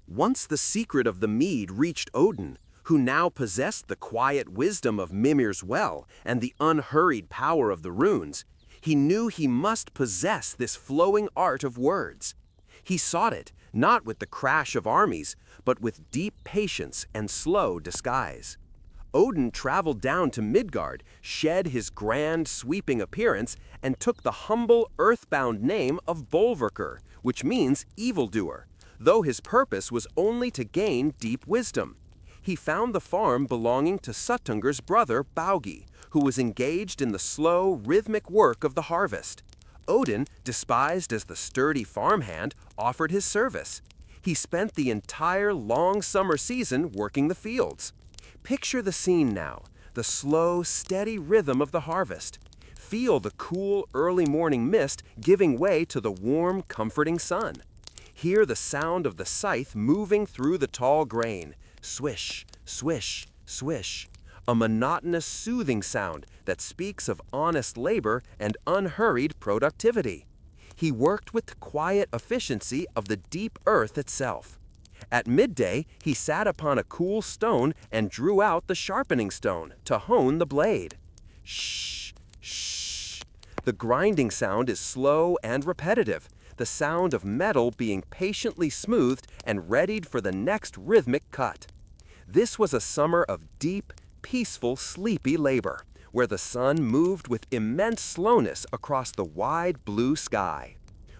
S1: Once the secret of the mead reached Odin,
S3: who now possessed the quiet wisdom of Mimir's well and the unhurried power of the runes, he knew he must possess this flowing art of words. He sought it, not with the crash of armies, but with deep patience and slow disguise. Odin traveled down to Midgard, shed his grand, sweeping appearance, and took the humble, earthbound name of Bolverkr, which means evildoer, though his purpose was only to gain deep wisdom. He found the farm belonging to Suttungur's brother, Baugi, who was engaged in the slow, rhythmic work of the harvest. Odin, disguised as the sturdy farmhand, offered his service. He spent the entire long summer season working the fields. Picture the scene now, the slow, steady rhythm of the harvest. Feel the cool, early morning mist giving way to the warm, comforting sun. Hear the sound of the scythe moving through the tall grain. Swish, swish, swish. A monotonous, soothing sound that speaks of honest labor and unhurried productivity. He worked with the quiet efficiency of the deep earth itself. At midday, he sat upon a cool stone and drew out the sharpening stone to hone the blade. Shh, shh. The grinding sound is slow and repetitive, the sound of metal being patiently smoothed and readied for the next rhythmic cut. This was a summer of deep, peaceful, sleepy labor, where the sun moved with immense slowness across the wide blue sky.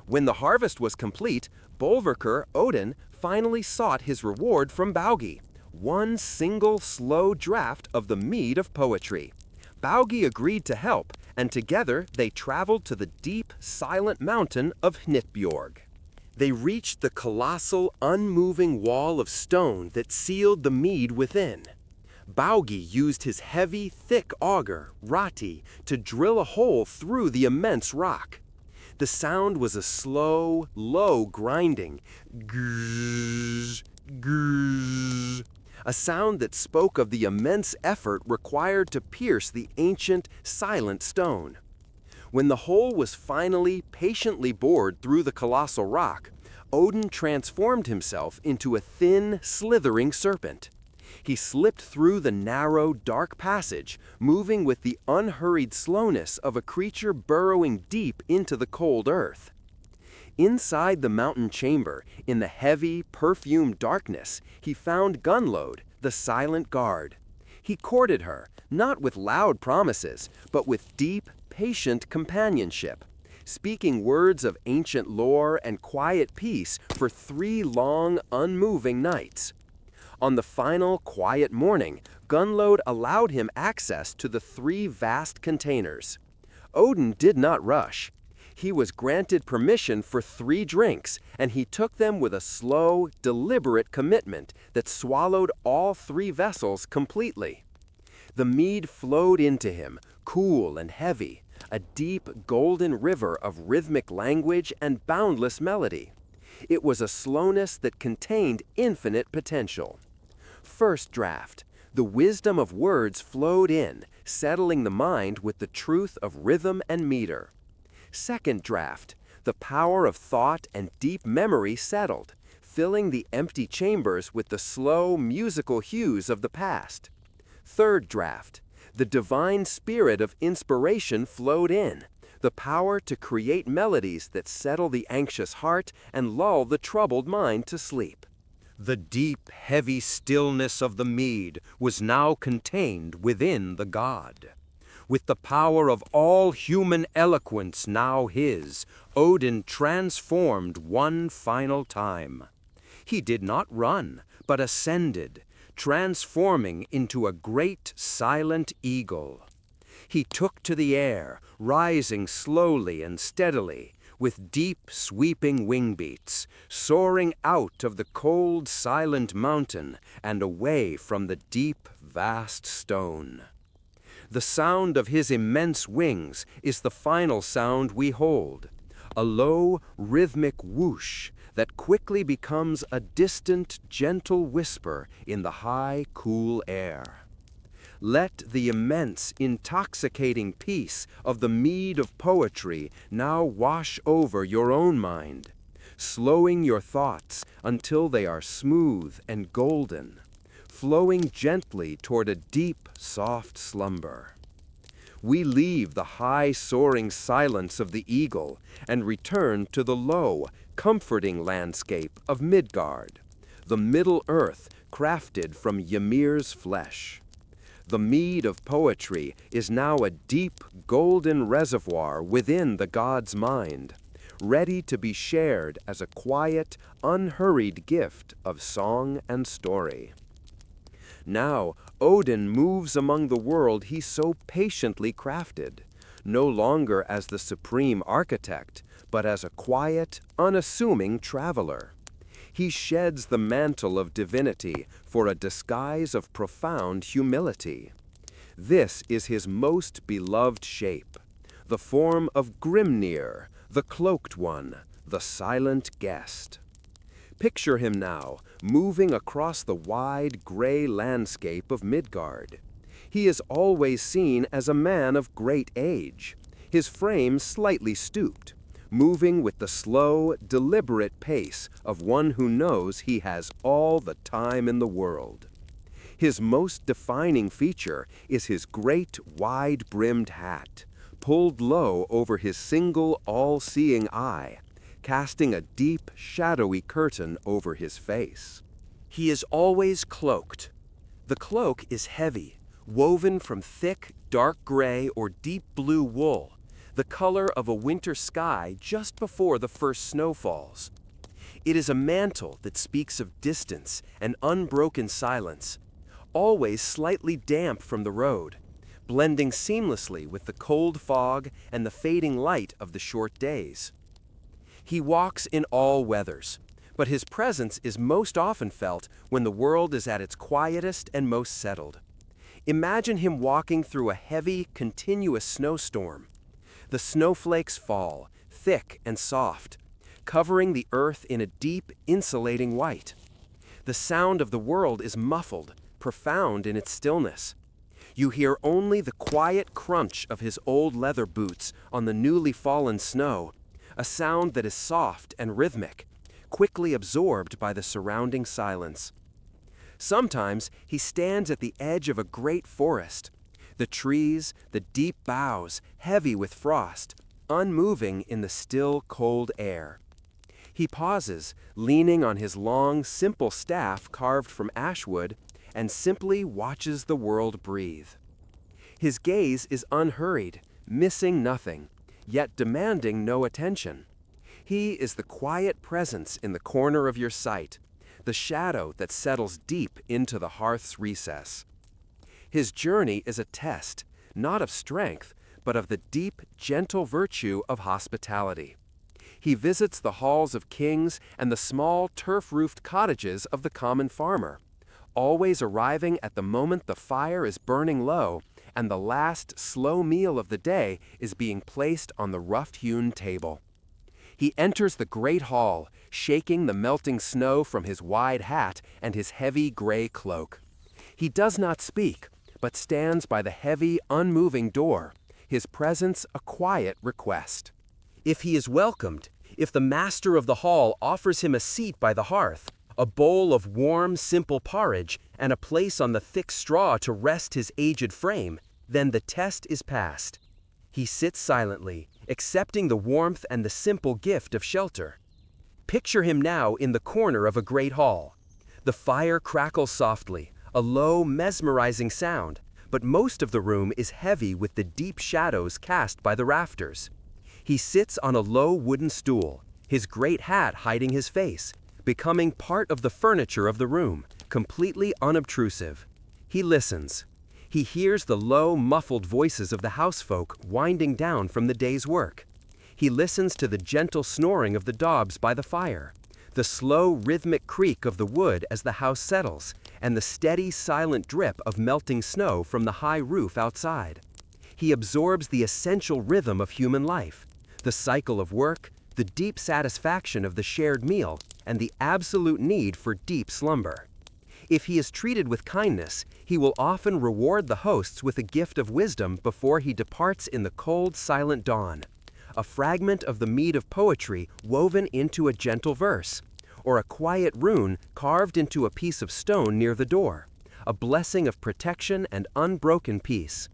S3: When the harvest was complete, Bolverkr, Odin, finally sought his reward from Baugi, one single slow draft of the mead of poetry. Baugi agreed to help, and together they traveled to the deep, silent mountain of Hnitbjorg. They reached the colossal, unmoving wall of stone that sealed the mead within. Baugi used his heavy, thick auger, Rati, to drill a hole through the immense rock. The sound was a slow, low grinding, grrrr, grrrr, a sound that spoke of the immense effort required to pierce the ancient, silent stone. When the hole was finally, patiently bored through the colossal rock, Odin transformed himself into a thin, slithering serpent. He slipped through the narrow, dark passage, moving with the unhurried slowness of a creature burrowing deep into the cold earth. Inside the mountain chamber, in the heavy, perfumed darkness, he found Gunlode, the silent guard. He courted her, not with loud promises, but with deep, patient companionship, speaking words of ancient lore and quiet peace for 3 long, unmoving nights. On the final, quiet morning, Gunlode allowed him access to the 3 vast containers. Odin did not rush. He was granted permission for 3 drinks, and he took them with a slow, deliberate commitment that swallowed all 3 vessels completely. The mead flowed into him, cool and heavy, a deep, golden river of rhythmic language and boundless melody. It was a slowness that contained infinite potential. First draft. The wisdom of words flowed in, settling the mind with the truth of rhythm and meter. Second draft. The power of thought and deep memory settled, filling the empty chambers with the slow, musical hues of the past. Third draft. The divine spirit of inspiration flowed in, the power to create melodies that settle the anxious heart and lull the troubled mind to sleep. The deep, heavy stillness of the mead was now contained within the god. With the power of all human eloquence now his, Odin transformed one final time. He did not run, but ascended, transforming into a great silent eagle. He took to the air, rising slowly and steadily, with deep, sweeping wing beats, soaring out of the cold, silent mountain and away from the deep, vast stone. The sound of his immense wings is the final sound we hold, a low, rhythmic whoosh that quickly becomes a distant, gentle whisper in the high, cool air. Let the immense, intoxicating peace of the mead of poetry now wash over your own mind, slowing your thoughts until they are smooth and golden,
S1: flowing gently toward a deep, soft slumber. We leave the high soaring silence of the eagle and return to the low, comforting landscape of Midgard, the Middle Earth crafted from Ymir's flesh. The mead of poetry is now a deep, golden reservoir within the god's mind, ready to be shared as a quiet, unhurried gift of song and story. Now, Odin moves among the world he so patiently crafted, no longer as the supreme architect, but as a quiet, unassuming traveler. He sheds the mantle of divinity for a disguise of profound humility. This is his most beloved shape, the form of Grimnir, the cloaked one, the silent guest. Picture him now, moving across the wide, gray landscape of Midgard. He is always seen as a man of great age, his frame slightly stooped, moving with the slow, deliberate pace of one who knows he has all the time in the world. His most defining feature is his great, wide-brimmed hat, pulled low over his single, all-seeing eye, casting a deep, shadowy curtain over his face.
S3: He is always cloaked. The cloak is heavy, woven from thick, dark gray or deep blue wool, the color of a winter sky just before the first snow falls. It is a mantle that speaks of distance and unbroken silence, always slightly damp from the road, blending seamlessly with the cold fog and the fading light of the short days. He walks in all weathers, but his presence is most often felt when the world is at its quietest and most settled. Imagine him walking through a heavy, continuous snowstorm. The snowflakes fall, thick and soft, covering the earth in a deep, insulating white. The sound of the world is muffled, profound in its stillness. You hear only the quiet crunch of his old leather boots on the newly fallen snow, a sound that is soft and rhythmic, quickly absorbed by the surrounding silence. Sometimes he stands at the edge of a great forest, the trees, the deep boughs, heavy with frost, unmoving in the still, cold air. He pauses, leaning on his long, simple staff carved from ashwood, and simply watches the world breathe. His gaze is unhurried, missing nothing, yet demanding no attention. He is the quiet presence in the corner of your sight, the shadow that settles deep into the hearth's recess. His journey is a test, not of strength, but of the deep, gentle virtue of hospitality. He visits the halls of kings and the small, turf-roofed cottages of the common farmer, always arriving at the moment the fire is burning low and the last slow meal of the day is being placed on the rough-hewn table. He enters the great hall, shaking the melting snow from his wide hat and his heavy gray cloak. He does not speak, but stands by the heavy, unmoving door, his presence a quiet request. If he is welcomed, if the master of the hall offers him a seat by the hearth, a bowl of warm, simple porridge, and a place on the thick straw to rest his aged frame, then the test is passed. He sits silently, accepting the warmth and the simple gift of shelter. Picture him now in the corner of a great hall. The fire crackles softly, a low, mesmerizing sound, but most of the room is heavy with the deep shadows cast by the rafters. He sits on a low wooden stool, his great hat hiding his face, becoming part of the furniture of the room, completely unobtrusive. He listens. He hears the low, muffled voices of the housefolk winding down from the day's work. He listens to the gentle snoring of the dogs by the fire, the slow, rhythmic creak of the wood as the house settles, and the steady, silent drip of melting snow from the high roof outside. He absorbs the essential rhythm of human life, the cycle of work, the deep satisfaction of the shared meal, and the absolute need for deep slumber. If he is treated with kindness, he will often reward the hosts with a gift of wisdom before he departs in the cold, silent dawn, a fragment of the mead of poetry woven into a gentle verse, or a quiet rune carved into a piece of stone near the door, a blessing of protection and unbroken peace.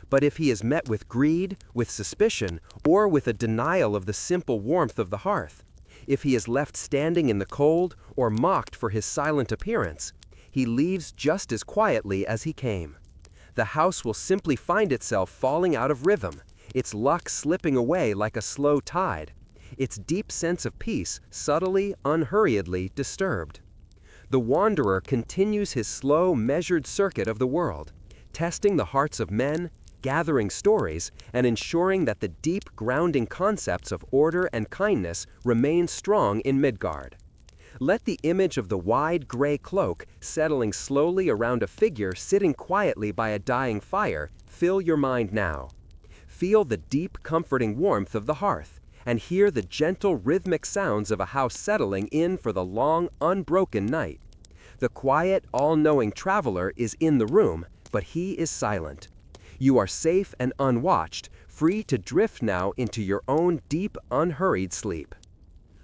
S3: But if he is met with greed, with suspicion, or with a denial of the simple warmth of the hearth, if he is left standing in the cold or mocked for his silent appearance, he leaves just as quietly as he came. The house will simply find itself falling out of rhythm, its luck slipping away like a slow tide, its deep sense of peace subtly, unhurriedly disturbed. The wanderer continues his slow, measured circuit of the world, testing the hearts of men, gathering stories, and ensuring that the deep, grounding concepts of order and kindness remain strong in Midgard. Let the image of the wide gray cloak settling slowly around a figure sitting quietly by a dying fire fill your mind now. Feel the deep, comforting warmth of the hearth, and hear the gentle, rhythmic sounds of a house settling in for the long, unbroken night. The quiet, all-knowing traveler is in the room, but he is silent. You are safe and unwatched, free to drift now into your own deep, unhurried sleep.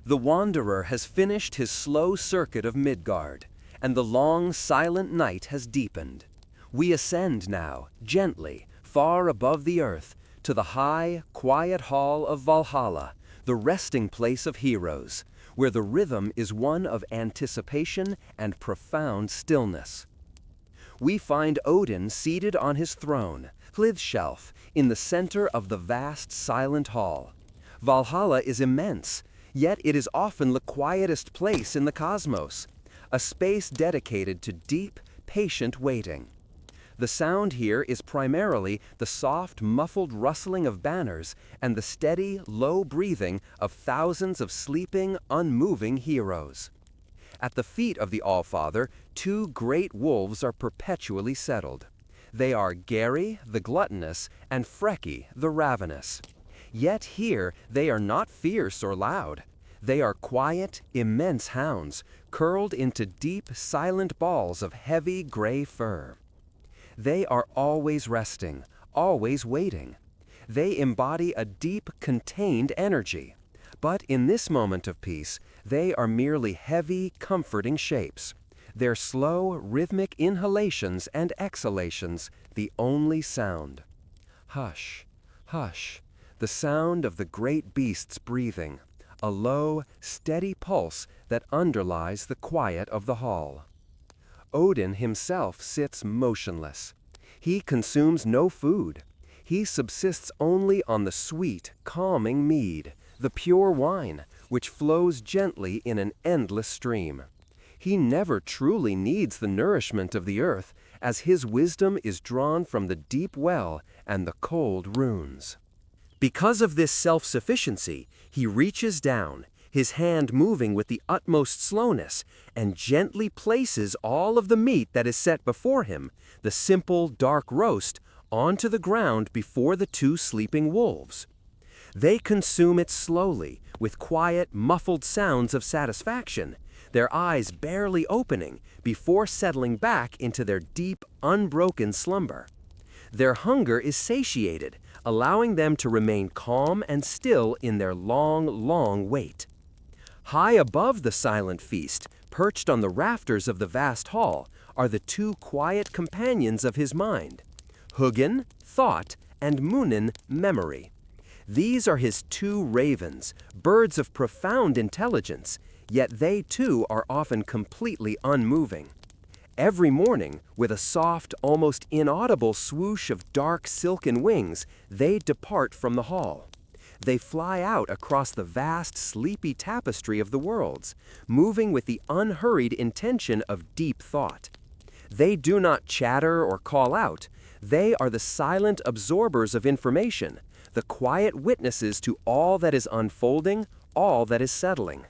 S3: The wanderer has finished his slow circuit of Midgard, and the long, silent night has deepened. We ascend now, gently, far above the earth, to the high, quiet hall of Valhalla, the resting place of heroes, where the rhythm is one of anticipation and profound stillness. We find Odin seated on his throne, Hlidskjalf, in the center of the vast, silent hall. Valhalla is immense, yet it is often the quietest place in the cosmos, a space dedicated to deep, patient waiting. The sound here is primarily the soft, muffled rustling of banners and the steady, low breathing of thousands of sleeping, unmoving heroes. At the feet of the Allfather, two great wolves are perpetually settled. They are Geri, the gluttonous, and Freki, the ravenous. Yet here they are not fierce or loud. They are quiet, immense hounds, curled into deep, silent balls of heavy gray fur. They are always resting, always waiting. They embody a deep, contained energy. But in this moment of peace, they are merely heavy, comforting shapes. Their slow, rhythmic inhalations and exhalations, the only sound. Hush, hush, the sound of the great beasts breathing, a low, steady pulse that underlies the quiet of the hall. Odin himself sits motionless. He consumes no food. He subsists only on the sweet, calming mead, the pure wine, which flows gently in an endless stream. He never truly needs the nourishment of the earth, as his wisdom is drawn from the deep well and the cold runes. Because of this self-sufficiency, he reaches down, his hand moving with the utmost slowness, and gently places all of the meat that is set before him, the simple, dark roast, onto the ground before the two sleeping wolves. They consume it slowly, with quiet, muffled sounds of satisfaction, their eyes barely opening before settling back into their deep, unbroken slumber. Their hunger is satiated, allowing them to remain calm and still in their long, long wait. High above the silent feast, perched on the rafters of the vast hall, are the two quiet companions of his mind, Hugin, thought, and Munin, memory. These are his two ravens, birds of profound intelligence, yet they too are often completely unmoving. Every morning, with a soft, almost inaudible swoosh of dark silken wings, they depart from the hall. They fly out across the vast, sleepy tapestry of the worlds, moving with the unhurried intention of deep thought. They do not chatter or call out. They are the silent absorbers of information, the quiet witnesses to all that is unfolding, all that is settling.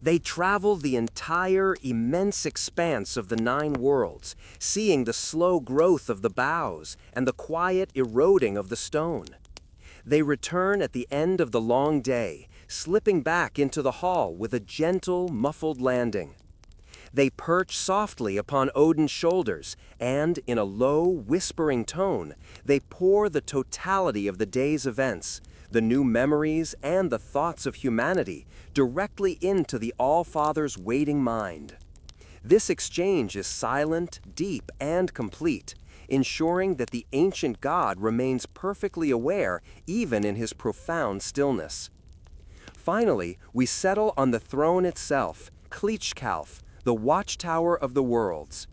S3: They travel the entire immense expanse of the 9 worlds, seeing the slow growth of the boughs and the quiet eroding of the stone. They return at the end of the long day, slipping back into the hall with a gentle, muffled landing. They perch softly upon Odin's shoulders, and, in a low, whispering tone, they pour the totality of the day's events, the new memories and the thoughts of humanity, directly into the Allfather's waiting mind. This exchange is silent, deep, and complete, ensuring that the ancient god remains perfectly aware even in his profound stillness. Finally, we settle on the throne itself, Klitschkalf, the watchtower of the worlds.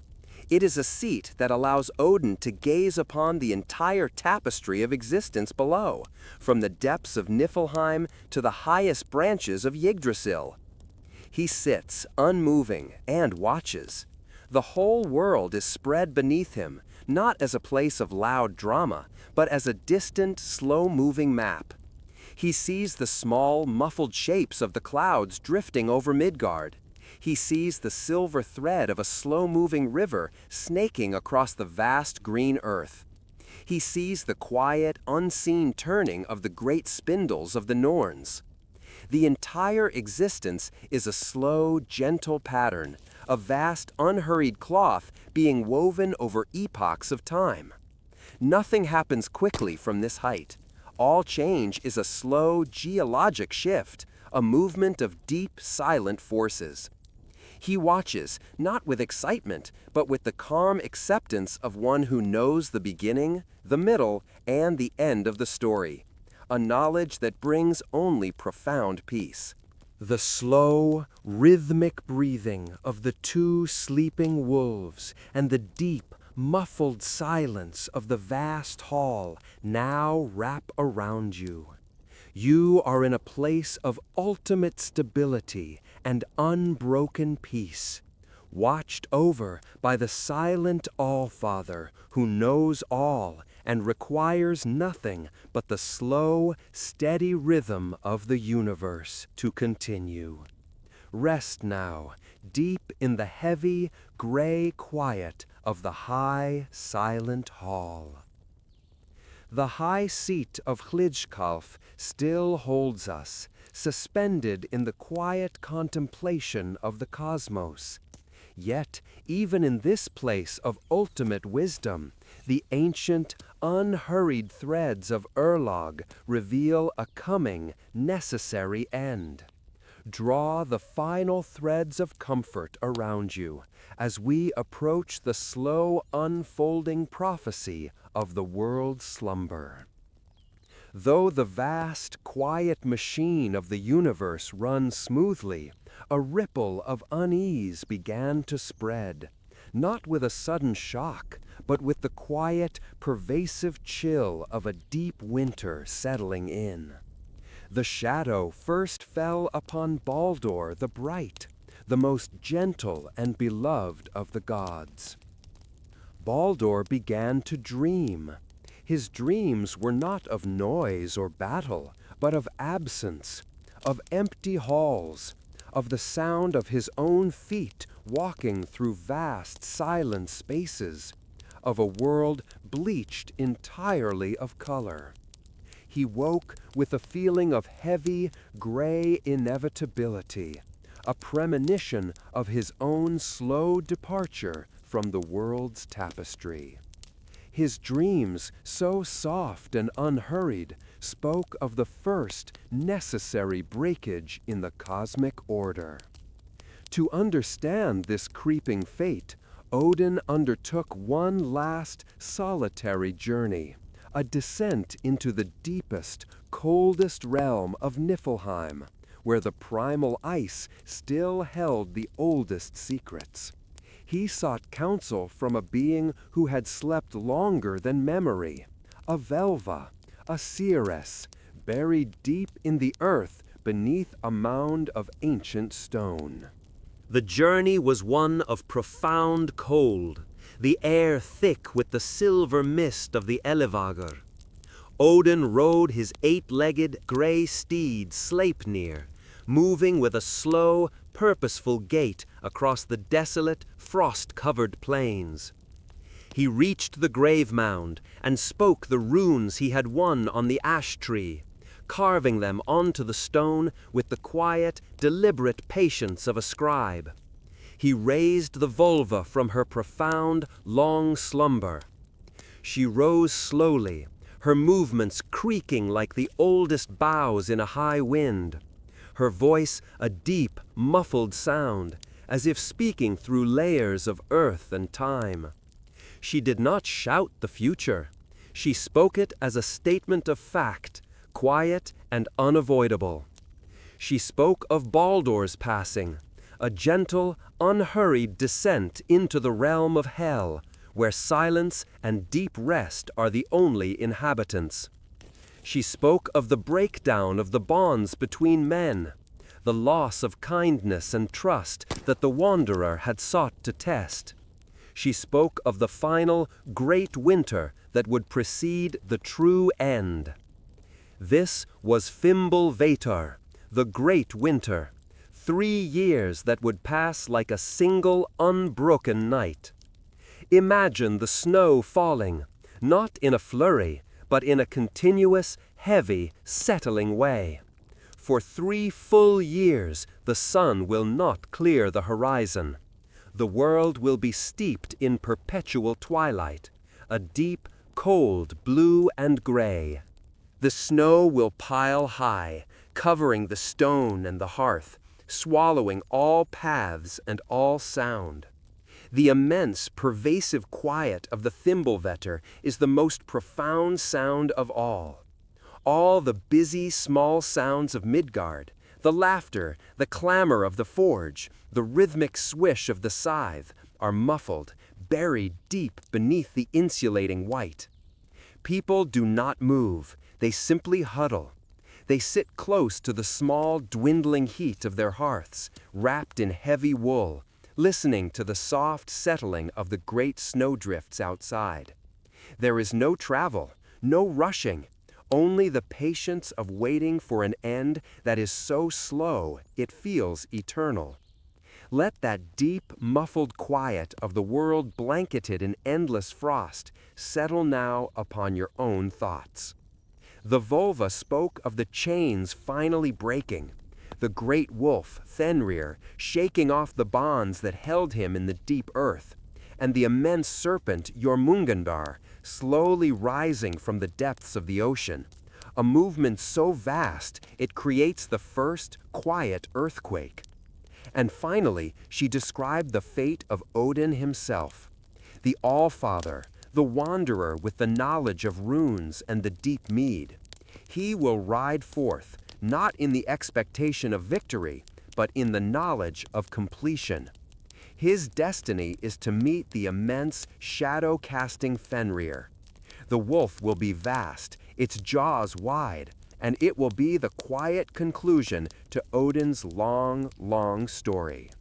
S3: It is a seat that allows Odin to gaze upon the entire tapestry of existence below, from the depths of Niflheim to the highest branches of Yggdrasil. He sits, unmoving, and watches. The whole world is spread beneath him, not as a place of loud drama, but as a distant, slow-moving map. He sees the small, muffled shapes of the clouds drifting over Midgard. He sees the silver thread of a slow-moving river snaking across the vast green earth. He sees the quiet, unseen turning of the great spindles of the Norns. The entire existence is a slow, gentle pattern, a vast, unhurried cloth being woven over epochs of time. Nothing happens quickly from this height. All change is a slow, geologic shift, a movement of deep, silent forces. He watches, not with excitement, but with the calm acceptance of one who knows the beginning, the middle, and the end of the story, a knowledge that brings only profound peace. The slow, rhythmic breathing of the two sleeping wolves and the deep, muffled silence of the vast hall now wrap around you. You are in a place of ultimate stability and unbroken peace, watched over by the silent Allfather who knows all and requires nothing but the slow, steady rhythm of the universe to continue. Rest now, deep in the heavy, gray quiet of the high, silent hall. The high seat of Klitschkalf still holds us, suspended in the quiet contemplation of the cosmos. Yet, even in this place of ultimate wisdom, the ancient, unhurried threads of Erlog reveal a coming, necessary end. Draw the final threads of comfort around you as we approach the slow unfolding prophecy of the world's slumber. Though the vast, quiet machine of the universe runs smoothly, a ripple of unease began to spread, not with a sudden shock, but with the quiet, pervasive chill of a deep winter settling in. The shadow first fell upon Baldur the Bright, the most gentle and beloved of the gods. Baldur began to dream. His dreams were not of noise or battle, but of absence, of empty halls, of the sound of his own feet walking through vast, silent spaces, of a world bleached entirely of color. He woke with a feeling of heavy, gray inevitability, a premonition of his own slow departure from the world's tapestry. His dreams, so soft and unhurried, spoke of the first necessary breakage in the cosmic order. To understand this creeping fate, Odin undertook one last solitary journey, a descent into the deepest, coldest realm of Niflheim, where the primal ice still held the oldest secrets. He sought counsel from a being who had slept longer than memory, a Velva, a seeress, buried deep in the earth beneath a mound of ancient stone. The journey was one of profound cold, the air thick with the silver mist of the Allfather. Odin rode his 8-legged gray steed Sleipnir, moving with a slow, purposeful gait across the desolate, frost-covered plains. He reached the grave mound and spoke the runes he had won on the ash tree, carving them onto the stone with the quiet, deliberate patience of a scribe. He raised the vulva from her profound, long slumber. She rose slowly, her movements creaking like the oldest boughs in a high wind. Her voice a deep, muffled sound, as if speaking through layers of earth and time. She did not shout the future. She spoke it as a statement of fact, quiet and unavoidable. She spoke of Baldur's passing, a gentle, unhurried descent into the realm of hell, where silence and deep rest are the only inhabitants. She spoke of the breakdown of the bonds between men, the loss of kindness and trust that the wanderer had sought to test. She spoke of the final, great winter that would precede the true end. This was Fimbulvetur, the great winter, 3 years that would pass like a single unbroken night. Imagine the snow falling, not in a flurry, but in a continuous, heavy, settling way. For 3 full years the sun will not clear the horizon. The world will be steeped in perpetual twilight, a deep, cold blue and gray. The snow will pile high, covering the stone and the hearth, swallowing all paths and all sound. The immense, pervasive quiet of the Fimbulvetur is the most profound sound of all. All the busy, small sounds of Midgard, the laughter, the clamor of the forge, the rhythmic swish of the scythe, are muffled, buried deep beneath the insulating white. People do not move, they simply huddle. They sit close to the small, dwindling heat of their hearths, wrapped in heavy wool, listening to the soft settling of the great snowdrifts outside. There is no travel, no rushing, only the patience of waiting for an end that is so slow it feels eternal. Let that deep, muffled quiet of the world blanketed in endless frost settle now upon your own thoughts. The Volva spoke of the chains finally breaking, the great wolf, Fenrir, shaking off the bonds that held him in the deep earth, and the immense serpent Jormungandr slowly rising from the depths of the ocean, a movement so vast it creates the first quiet earthquake. And finally, she described the fate of Odin himself, the Allfather, the wanderer with the knowledge of runes and the deep mead. He will ride forth, not in the expectation of victory, but in the knowledge of completion. His destiny is to meet the immense, shadow-casting Fenrir. The wolf will be vast, its jaws wide, and it will be the quiet conclusion to Odin's long, long story.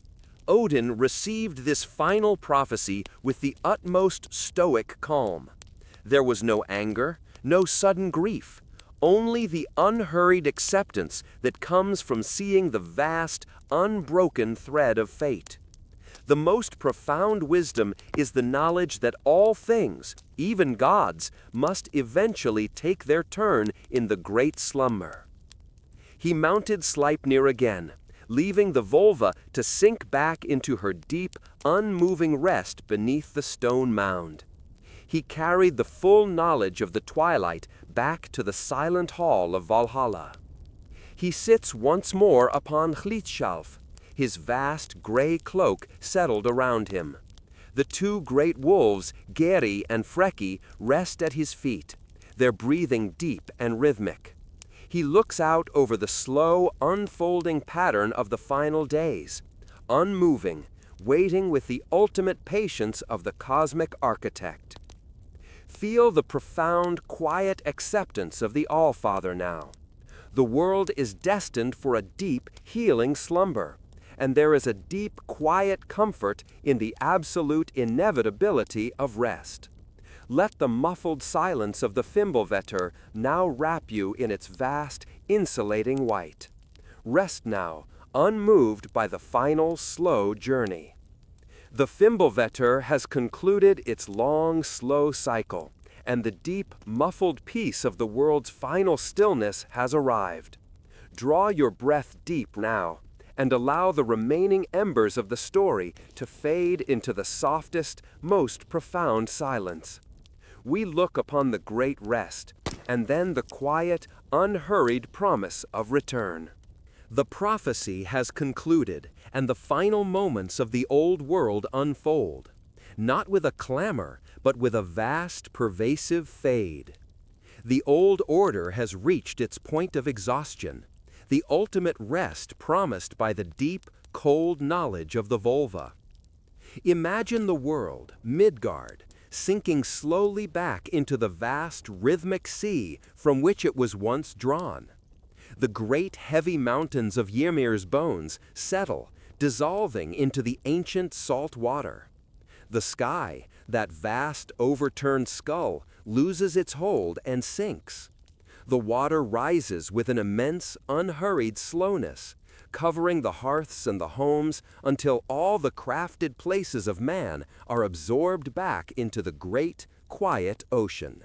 S3: Odin received this final prophecy with the utmost stoic calm. There was no anger, no sudden grief, only the unhurried acceptance that comes from seeing the vast, unbroken thread of fate. The most profound wisdom is the knowledge that all things, even gods, must eventually take their turn in the great slumber. He mounted Sleipnir again, leaving the Volva to sink back into her deep, unmoving rest beneath the stone mound. He carried the full knowledge of the twilight back to the silent hall of Valhalla. He sits once more upon Hlidskjalf, his vast gray cloak settled around him. The 2 great wolves, Geri and Freki, rest at his feet, their breathing deep and rhythmic. He looks out over the slow, unfolding pattern of the final days, unmoving, waiting with the ultimate patience of the cosmic architect. Feel the profound, quiet acceptance of the Allfather now. The world is destined for a deep, healing slumber, and there is a deep, quiet comfort in the absolute inevitability of rest. Let the muffled silence of the Fimbulvetur now wrap you in its vast, insulating white. Rest now, unmoved by the final, slow journey. The Fimbulvetur has concluded its long, slow cycle, and the deep, muffled peace of the world's final stillness has arrived. Draw your breath deep now, and allow the remaining embers of the story to fade into the softest, most profound silence. We look upon the great rest, and then the quiet, unhurried promise of return. The prophecy has concluded, and the final moments of the old world unfold, not with a clamor, but with a vast, pervasive fade. The old order has reached its point of exhaustion, the ultimate rest promised by the deep, cold knowledge of the vulva. Imagine the world, Midgard, sinking slowly back into the vast, rhythmic sea from which it was once drawn. The great heavy mountains of Ymir's bones settle, dissolving into the ancient salt water. The sky, that vast overturned skull, loses its hold and sinks. The water rises with an immense, unhurried slowness, covering the hearths and the homes until all the crafted places of man are absorbed back into the great, quiet ocean.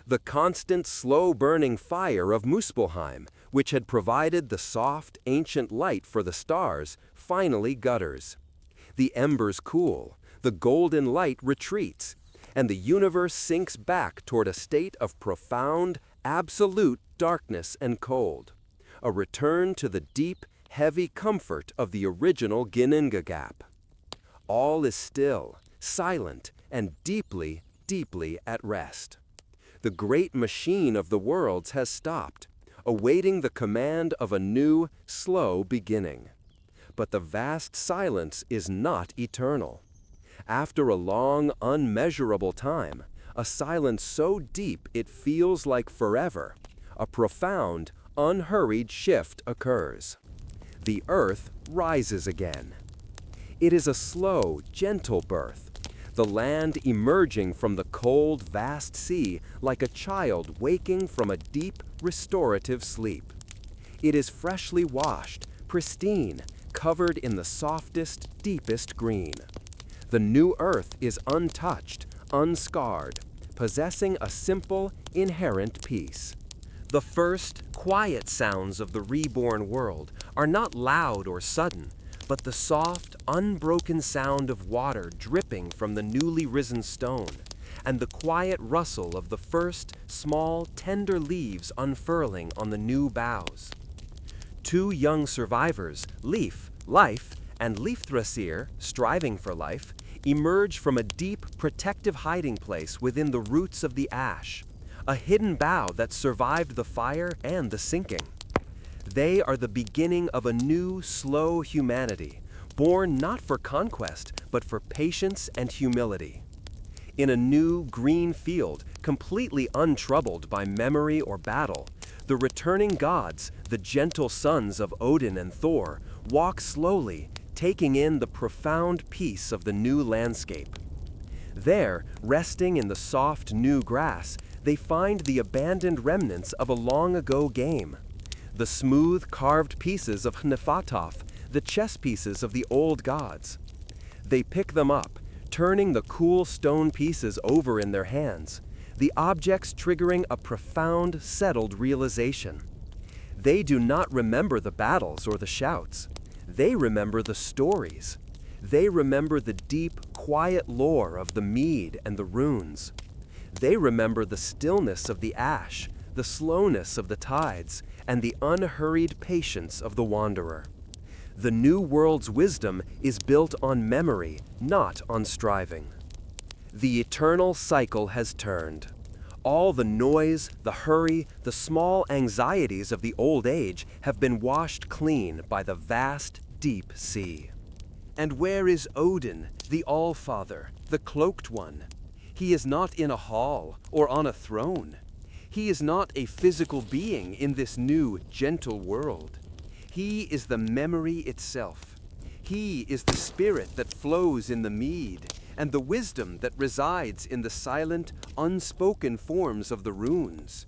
S3: The constant, slow-burning fire of Muspelheim, which had provided the soft, ancient light for the stars, finally gutters. The embers cool, the golden light retreats, and the universe sinks back toward a state of profound, absolute darkness and cold. A return to the deep, heavy comfort of the original Ginnungagap. All is still, silent, and deeply, deeply at rest. The great machine of the worlds has stopped, awaiting the command of a new, slow beginning. But the vast silence is not eternal. After a long, unmeasurable time, a silence so deep it feels like forever, a profound, unhurried shift occurs. The earth rises again. It is a slow, gentle birth, the land emerging from the cold, vast sea like a child waking from a deep, restorative sleep. It is freshly washed, pristine, covered in the softest, deepest green. The new earth is untouched, unscarred, possessing a simple, inherent peace. The first, quiet sounds of the reborn world are not loud or sudden, but the soft, unbroken sound of water dripping from the newly risen stone, and the quiet rustle of the first, small, tender leaves unfurling on the new boughs. Two young survivors, Leaf, life, and Leifthresir, striving for life, emerge from a deep, protective hiding place within the roots of the ash, a hidden bough that survived the fire and the sinking. They are the beginning of a new, slow humanity, born not for conquest, but for patience and humility. In a new, green field, completely untroubled by memory or battle, the returning gods, the gentle sons of Odin and Thor, walk slowly, taking in the profound peace of the new landscape. There, resting in the soft, new grass, they find the abandoned remnants of a long-ago game. The smooth, carved pieces of Hnefataf, the chess pieces of the old gods. They pick them up, turning the cool stone pieces over in their hands, the objects triggering a profound, settled realization. They do not remember the battles or the shouts. They remember the stories. They remember the deep, quiet lore of the mead and the runes. They remember the stillness of the ash, the slowness of the tides, and the unhurried patience of the wanderer. The new world's wisdom is built on memory, not on striving. The eternal cycle has turned. All the noise, the hurry, the small anxieties of the old age have been washed clean by the vast, deep sea. And where is Odin, the Allfather, the cloaked one? He is not in a hall or on a throne. He is not a physical being in this new, gentle world. He is the memory itself. He is the spirit that flows in the mead, and the wisdom that resides in the silent, unspoken forms of the runes.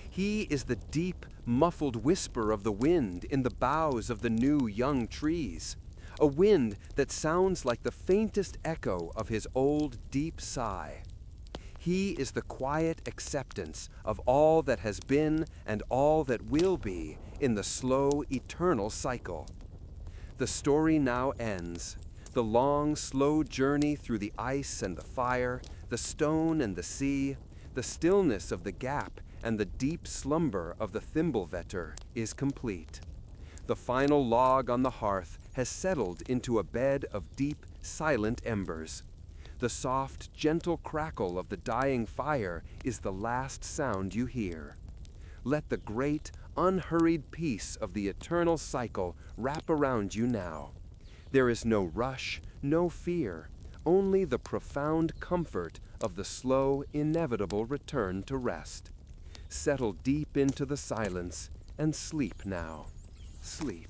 S3: He is the deep, muffled whisper of the wind in the boughs of the new young trees, a wind that sounds like the faintest echo of his old, deep sigh. He is the quiet acceptance of all that has been and all that will be in the slow, eternal cycle. The story now ends. The long, slow journey through the ice and the fire, the stone and the sea, the stillness of the gap and the deep slumber of the Thimblevetter is complete.
S1: The final log on the hearth has settled into a bed of deep, silent embers. The soft, gentle crackle of the dying fire is the last sound you hear. Let the great, unhurried peace of the eternal cycle wrap around you now. There is no rush, no fear, only the profound comfort of the slow, inevitable return to rest. Settle deep into the silence and sleep now. Sleep.